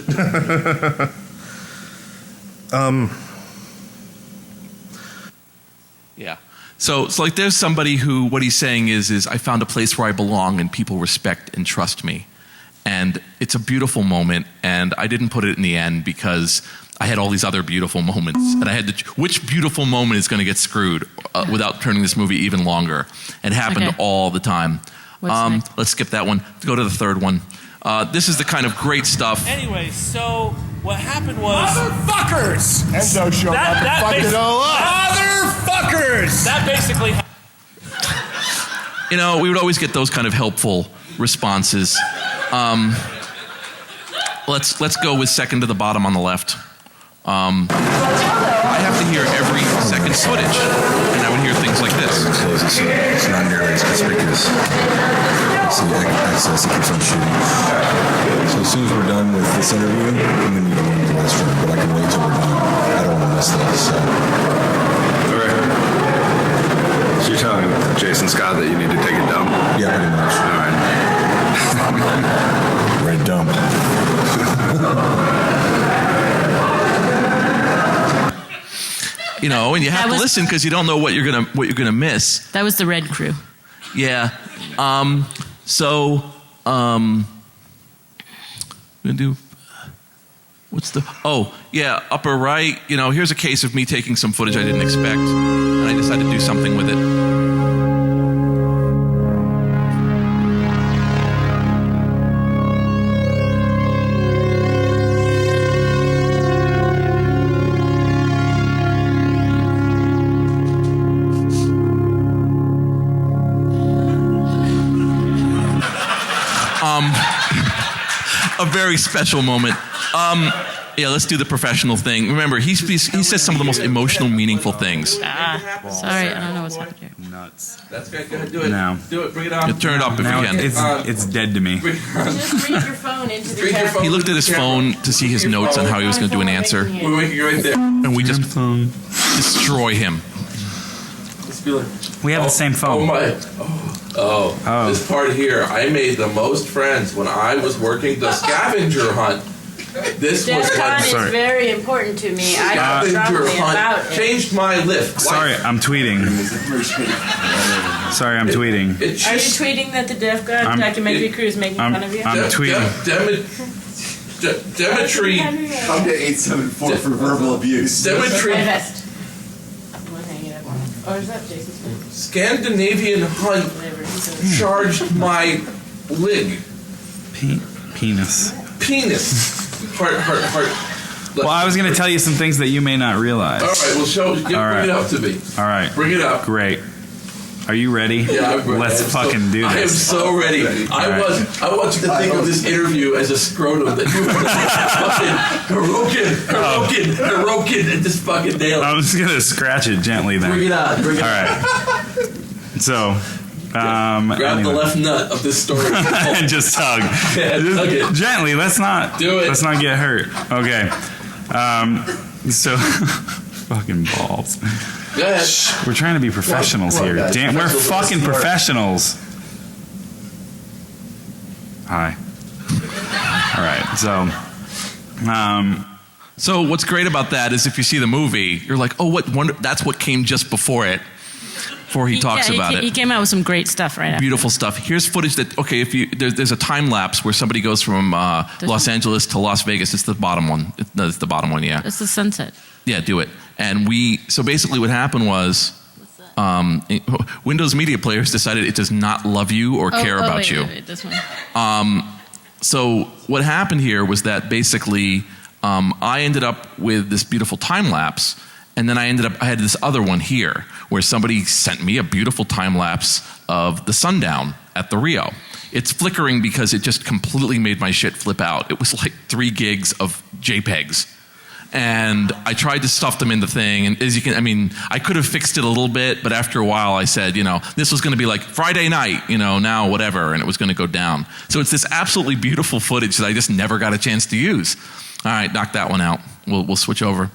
yeah. So it's like there's somebody who, what he's saying is I found a place where I belong and people respect and trust me. And it's a beautiful moment, and I didn't put it in the end because I had all these other beautiful moments. And I had to, which beautiful moment is going to get screwed without turning this movie even longer? It happened all the time. Let's skip that one. Go to the third one. This is the kind of great stuff. Anyway, so what happened was... Motherfuckers! Enzo showed up and fucked it all up. Motherfuckers! That basically... You know, we would always get those kind of helpful responses. Let's go with second to the bottom on the left. I have to hear every second's footage, and I would hear things like this. It's not nearly as conspicuous. It's the access that keeps on shooting. So as soon as we're done with this interview, I'm going to need to go to the restroom, but I can wait till we're done. I don't want to miss this. So. All right. So you're telling Jason Scott that you need to take a dump? Yeah, pretty much. All right. Red dump. You know, and you have to listen because you don't know what you're gonna miss. That was the red crew. Yeah. So I'm gonna do. What's the? Oh, yeah, upper right. You know, here's a case of me taking some footage I didn't expect, and I decided to do something with it. A very special moment. Yeah, let's do the professional thing. Remember, he says some of the most emotional, meaningful things. Sorry, I don't know what's happened here. Nuts. That's good. Go ahead, do it. No. Do it. Bring it on. Turn it up if Now you can. it's dead to me. Just bring your phone into the camera. He looked at his phone to see his notes on how he was going to do an answer, We're making it right there. and we just destroy him. We have the same Oh phone. my! Oh, this part here. I made the most friends when I was working the scavenger hunt. This was DEF CON what is very important to me. I feel scavenger strongly about hunt it. changed my lift. Sorry, I'm tweeting. Sorry, I'm tweeting. Are you tweeting that the DEF CON documentary crew is making fun of you? I'm tweeting. Demetri. Come to 874 for verbal abuse. Demetri. My vest. I'm gonna hang it up on it. Oh, is that Jason's phone? Scandinavian Hunt Whatever. He's charged my lig. Penis. Heart. Well, I was going to tell you some things that you may not realize. All right, well, bring it up to me. All right. Bring it up. Great. Are you ready? Yeah, I'm ready. Let's fucking do this. I am so ready. I want you to think of this interview as a scrotum that you were fucking heroic, and just fucking nailed it. I'm just going to scratch it gently then. Bring it on. Bring it All right. So, grab the left nut of this story and just tug. Yeah, tug it. Gently. Let's not do it. Let's not get hurt. Okay. So, fucking balls. Go ahead. We're trying to be professionals here. Guys. Damn, we're fucking professionals. Hi. All right. So what's great about that is if you see the movie, you're like, oh, that's what came just before it. Before he talks about it. He came out with some great stuff right after. Beautiful stuff. Here's footage that, okay, there's a time lapse where somebody goes from Los Angeles to Las Vegas. It's the bottom one. It's the bottom one, yeah. It's the sunset. Yeah, do it. And so basically what happened was Windows Media Players decided it does not love you or care about you. Wait, this one. So what happened here was that basically I ended up with this beautiful time lapse, and then I had this other one here where somebody sent me a beautiful time lapse of the sundown at the Rio. It's flickering because it just completely made my shit flip out. It was like 3 gigs of JPEGs. And I tried to stuff them in the thing, and as you can, I could have fixed it a little bit, but after a while I said, this was going to be like Friday night, now whatever, and it was going to go down. So it's this absolutely beautiful footage that I just never got a chance to use. All right, knock that one out. We'll switch over.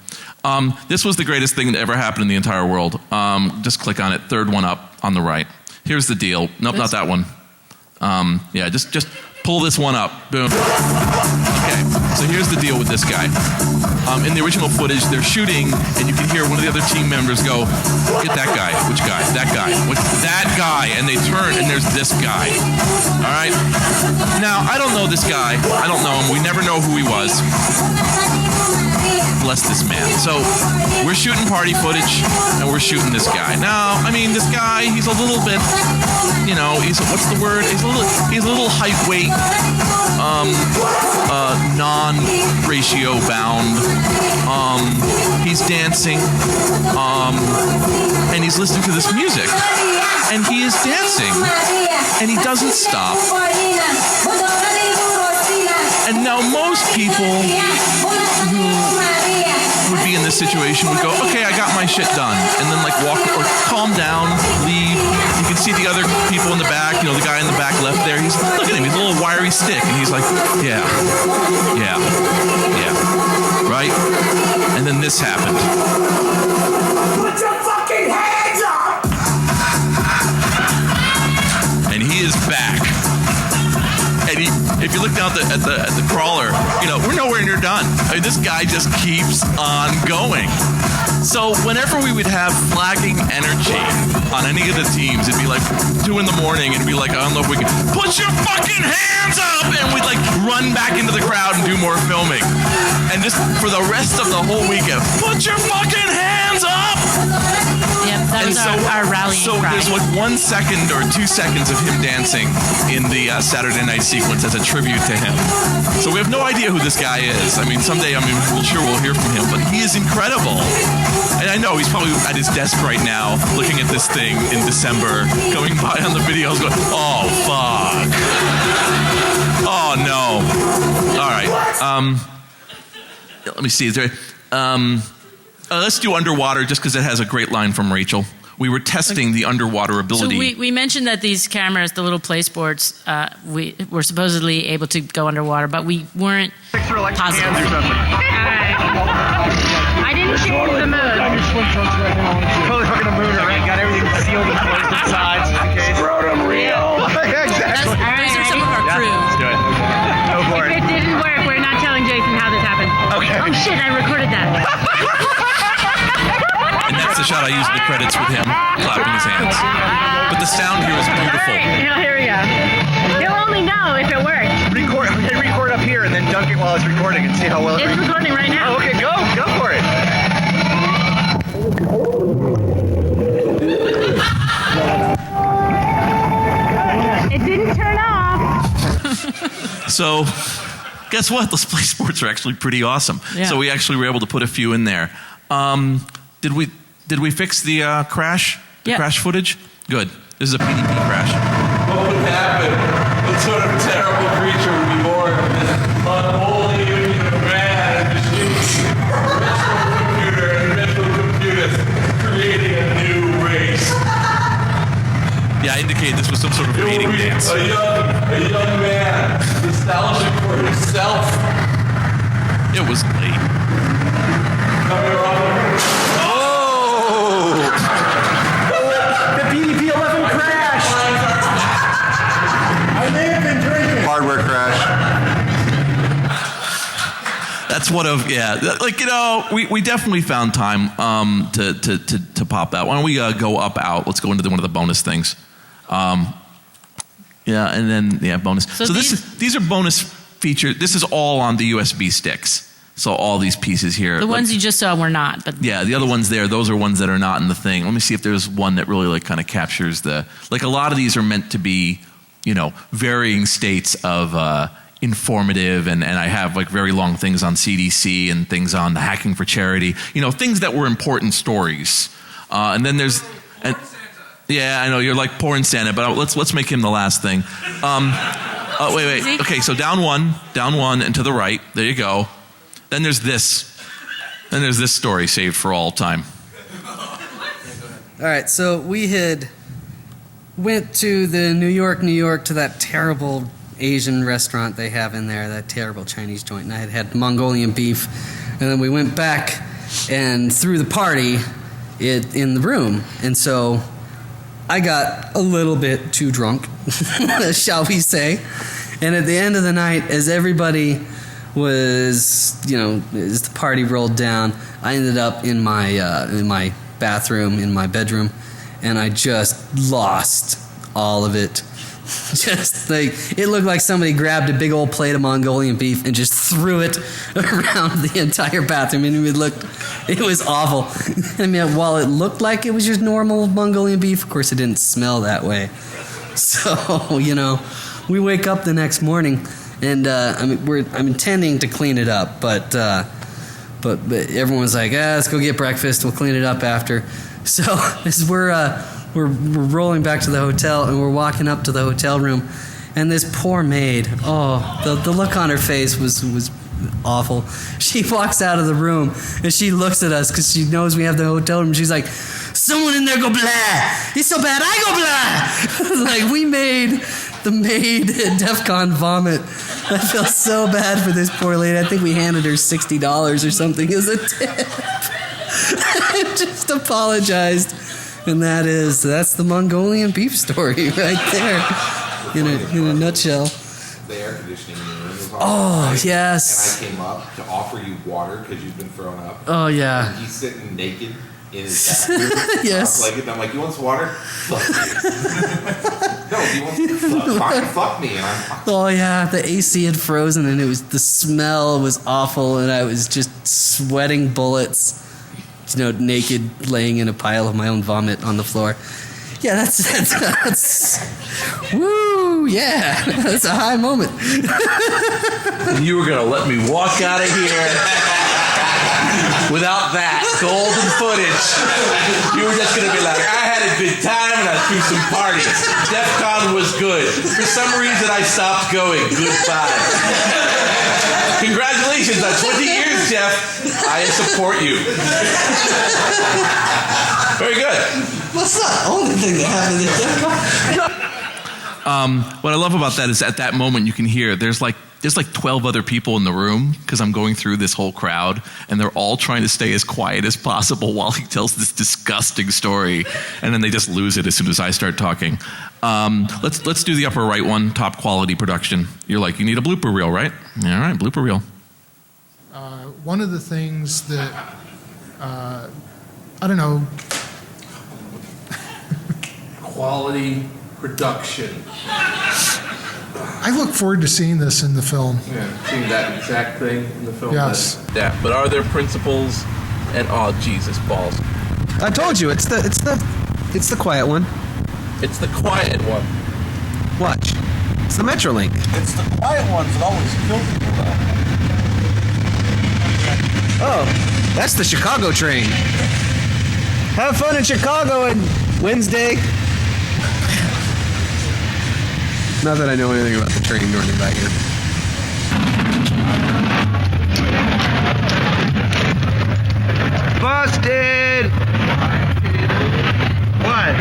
This was the greatest thing that ever happened in the entire world. Just click on it, third one up on the right. Here's the deal. Nope, not that one. Yeah, just pull this one up. Boom. Okay, so here's the deal with this guy. In the original footage, they're shooting, and you can hear one of the other team members go, "Get that guy." Which guy? That guy. That guy. And they turn, and there's this guy. All right? Now, I don't know this guy. I don't know him. We never know who he was. Bless this man. So we're shooting party footage, and we're shooting this guy. Now, this guy, he's a little bit, he's, what's the word? He's a little height weight, non-ratio bound. He's dancing, and he's listening to this music, and he is dancing, and he doesn't stop. And now most people who would be in this situation would go, okay, I got my shit done, and then walk or calm down, leave. You can see the other people in the back, the guy in the back left there, look at him, he's a little wiry stick, and he's like, yeah, right? And then this happened. Put your fucking hands up! And he is back. And if you look down at the crawler, we're nowhere near done. This guy just keeps on going. So whenever we would have flagging energy on any of the teams, it'd be like 2 in the morning, and it'd be like, I don't know if we can, put your fucking hands up! And we'd run back into the crowd and do more filming. And just for the rest of the whole weekend, put your fucking hands up! Yep, that was our rallying cry. So there's 1 second or 2 seconds of him dancing in the Saturday night sequence as a tribute to him. So we have no idea who this guy is. Someday, we'll hear from him, but he is incredible. And I know he's probably at his desk right now, looking at this thing in December, going by on the videos, going, "Oh fuck! Oh no! All right. Let me see. Is there? Let's do underwater, just because it has a great line from Rachel. We were testing the underwater ability. So we mentioned that these cameras, the little play sports, we were supposedly able to go underwater, but we weren't positive. I didn't change the mood. Totally fucking a mooner, right? Got everything sealed and closed inside just in case. Scrotum real! Exactly. Those are some of our crew. Let's do it. Go for If it didn't work, we're not telling Jason how this happened. Okay. Oh shit, I recorded that. And that's the shot I used in the credits with him clapping his hands. But the sound here is beautiful. All right, here we go. You'll only know if it works. Record up here and then dunk it while it's recording and see how well it It's recording right now. Oh, okay, go for it. It didn't turn off. So, guess what? Those play sports are actually pretty awesome. Yeah. So we actually were able to put a few in there. Did we fix the crash? The Yeah. crash footage? Good. This is a PDP crash. What would happen? What sort of terrible creature would be born from this unholy union of man and machine? Virtual computer and mental computers creating a new race. Yeah, I indicated this was some sort of It will mating be dance. a young man nostalgic for himself. It was late. Coming on. The PDP-11 crash. I may have been drinking. Hardware crash. That's one of, like, we definitely found time to pop that. Why don't we go up, out? Let's go into one of the bonus things. And then, bonus. So these are bonus features. This is all on the USB sticks. So all these pieces here. The ones you just saw were not, but Yeah, the other ones there, those are ones that are not in the thing. Let me see if there's one that really like kind of captures the, like a lot of these are meant to be, varying states of informative, and I have like very long things on CDC and things on the hacking for charity, things that were important stories. And then there's, yeah, I know you're like porn Santa, but let's make him the last thing. Wait. Okay, so down one, and to the right. There you go. Then there's this. Then there's this story saved for all time. All right, so we had went to the New York, to that terrible Asian restaurant they have in there, that terrible Chinese joint, and I had Mongolian beef, and then we went back and threw the party in the room, and so I got a little bit too drunk, shall we say, and at the end of the night, as everybody was, as the party rolled down, I ended up in my bathroom, in my bedroom, and I just lost all of it. Just like, it looked like somebody grabbed a big old plate of Mongolian beef and just threw it around the entire bathroom, and it was awful. I mean, while it looked like it was just normal Mongolian beef, of course it didn't smell that way. So, we wake up the next morning, and I'm intending to clean it up, but everyone was like, let's go get breakfast. We'll clean it up after. So as we're rolling back to the hotel, and we're walking up to the hotel room, and this poor maid, the look on her face was awful. She walks out of the room, and she looks at us because she knows we have the hotel room. She's like, someone in there go blah. He's so bad, I go blah. Like, we made the maid at DEF CON vomit. I feel so bad for this poor lady. I think we handed her $60 or something as a tip. I just apologized. And that's the Mongolian beef story right there, in a nutshell. The air conditioning in the room was on. Oh, yes. And I came up to offer you water because you've been thrown up. Oh, yeah. And he's sitting naked in his bathroom. Yes. And I'm like, you want some water? Fuck you. No, you want fuck me. And Oh, yeah. The AC had frozen, and the smell was awful, and I was just sweating bullets. Naked, laying in a pile of my own vomit on the floor. Yeah, that's woo, yeah, that's a high moment. And you were gonna let me walk out of here without that golden footage. You were just gonna be like, I had a good time and I threw some parties. DEF CON was good. For some reason I stopped going. Goodbye. Congratulations on 20 years, Jeff. I support you. Very good. What's the only thing that happened at DEF CON? What I love about that is at that moment you can hear there's like 12 other people in the room because I'm going through this whole crowd, and they're all trying to stay as quiet as possible while he tells this disgusting story, and then they just lose it as soon as I start talking. Let's do the upper right one, top quality production. You're like, you need a blooper reel, right? All right, blooper reel. One of the things that I don't know. Quality production. I look forward to seeing this in the film. Yeah, seeing that exact thing in the film. Yes. Yeah, but are there principles? And oh Jesus balls! I told you it's the quiet one. It's the quiet one. Watch. It's the Metrolink. It's the quiet ones that always kill people, though. Oh, that's the Chicago train. Have fun in Chicago on Wednesday. Not that I know anything about the train nor anything about here. Busted! What?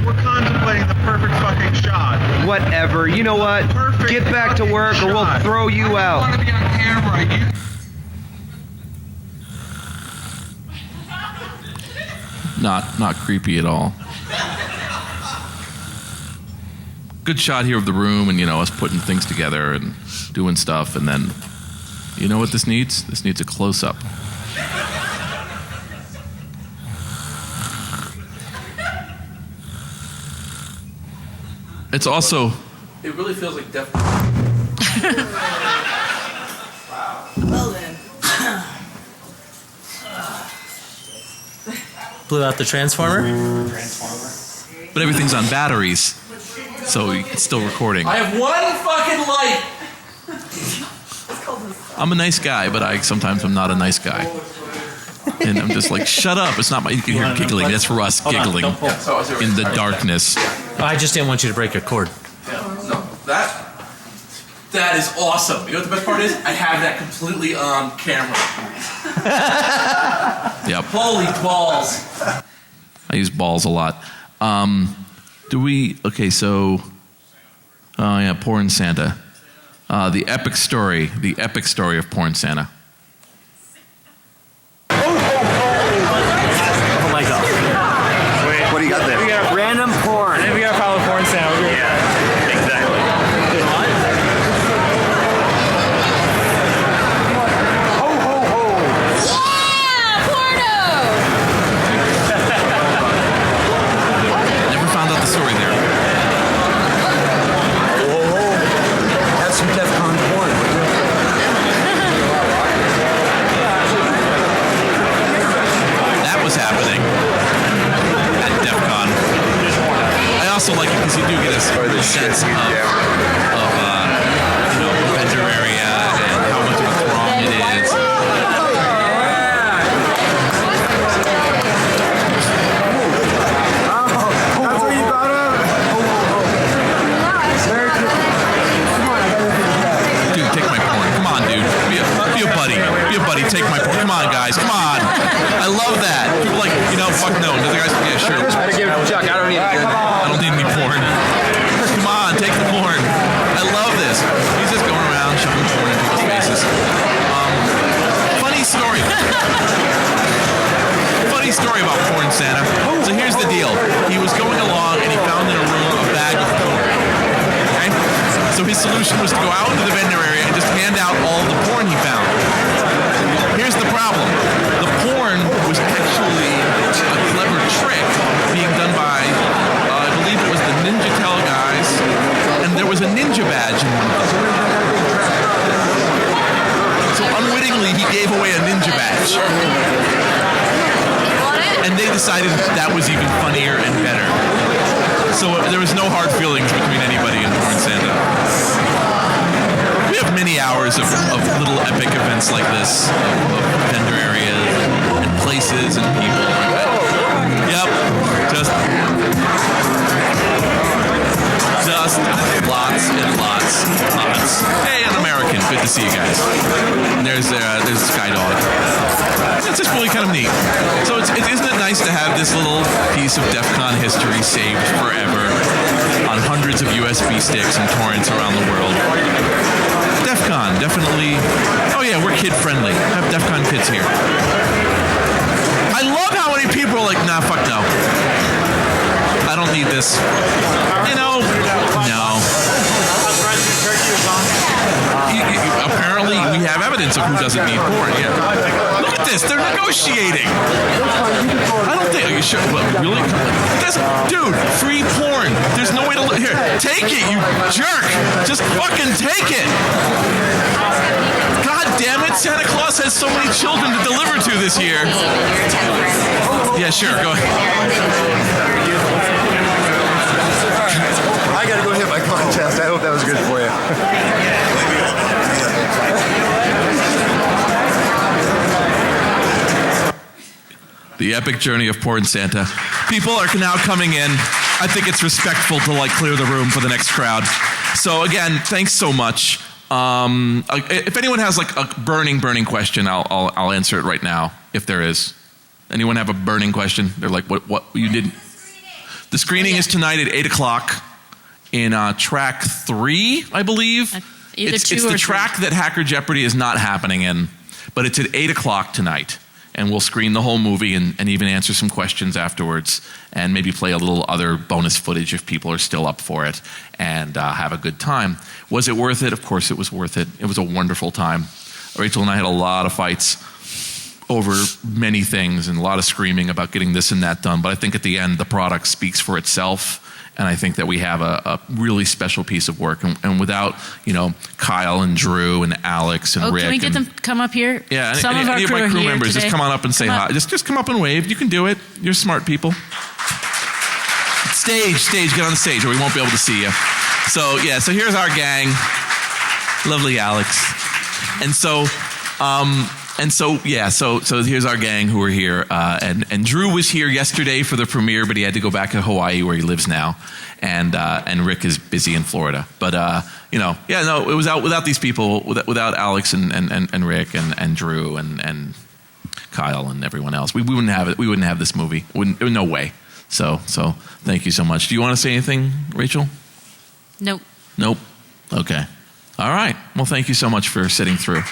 We're contemplating the perfect fucking shot. Whatever. You know what? Perfect Get back to work or we'll shot. throw you out. I want to be on camera. Not creepy at all. Good shot here of the room and, us putting things together and doing stuff. And then, you know what this needs? This needs a close-up. It's also... It really feels like DEF Well then. Blew out the transformer? But everything's on batteries, so it's still recording. I have one fucking light. I'm a nice guy, but sometimes I'm not a nice guy. And I'm just like, shut up. It's not my... You can hear giggling. That's Russ giggling in the darkness. I just didn't want you to break a cord. No, that is awesome. You know what the best part is? I have that completely on camera. Yep. Holy balls. I use balls a lot. Okay, so... Oh, yeah, Porn Santa. The epic story of Porn Santa. Oh my god. Wait, what do you got there? We got random porn. And we gotta follow porn sound. Yeah, exactly. Ho, ho, ho. Yeah, porno! Never found out the story there. That's some DEF CON porn. That was happening at DEF CON. I also like it because you do get a sense of vendor area and how much of a throng it is. That's what you got up. Dude, take my porn. Come on, dude. Be a buddy. Be a buddy. Take my porn. Come on, guys. Come on. I love that. People like, fuck no. The other guys, yeah, sure. I had to give it to Chuck. I don't need it. I don't need any porn. Come on, take the porn. I love this. He's just going around shoving porn in people's faces. Funny story. Funny story about Porn Santa. So here's the deal. He was going along and he found in a room a bag of porn. Okay? So his solution was to go out into the vendor area and just hand out all the porn he found. Here's the problem. The porn was actually a clever trick being done by, I believe it was the Ninja Tell guys, and there was a ninja badge in one of them. So unwittingly, he gave away a ninja badge. And they decided that was even funnier and better. So there was no hard feelings between anybody and Porn Santa. We have many hours of little epic events like this, of vendor areas and places and people. Yep, just lots and lots. Hey, an American, good to see you guys. And there's Sky Dog. It's just really kind of neat. So isn't it nice to have this little piece of DEF CON history saved forever on hundreds of USB sticks and torrents around the world? DEF CON, definitely. Oh yeah, we're kid friendly. Have DEF CON kids here. I love how many people are like, nah, fuck no. I don't need this. No. Apparently, we have evidence. evidence of who doesn't need porn. Yeah. Look at this. They're negotiating. I don't think. Are you sure? Well, really? Dude, free porn. There's no way to look here. Take it, you jerk. Just fucking take it. God damn it. Santa Claus has so many children to deliver to this year. Yeah, sure. Go ahead. I gotta go hit my contest. I hope that was good for you. The epic journey of porn Santa. People are now coming in. I think it's respectful to like clear the room for the next crowd. So again, thanks so much. If anyone has like a burning question, I'll answer it right now if there is. Anyone have a burning question? They're like, what you did? The screening is tonight at 8:00 in track 3, I believe. Either it's 2 or the 3. track that Hacker Jeopardy is not happening in, but it's at 8:00 tonight. And we'll screen the whole movie and even answer some questions afterwards and maybe play a little other bonus footage if people are still up for it and have a good time. Was it worth it? Of course it was worth it. It was a wonderful time. Rachel and I had a lot of fights over many things and a lot of screaming about getting this and that done. But I think at the end the product speaks for itself. And I think that we have a really special piece of work. And without, Kyle and Drew and Alex and Rick. Can we get them to come up here? Yeah, Some of our any of crew my are crew here members, today. just come on up and say hi. Just come up and wave. You can do it. You're smart people. Stage, get on the stage or we won't be able to see you. So here's our gang. Lovely Alex. So here's our gang who are here. And Drew was here yesterday for the premiere, but he had to go back to Hawaii where he lives now. And Rick is busy in Florida. But it was without these people, without Alex and Rick and Drew and Kyle and everyone else, we wouldn't have it. We wouldn't have this movie. No way. So thank you so much. Do you want to say anything, Rachel? Nope. Okay. All right. Well, thank you so much for sitting through.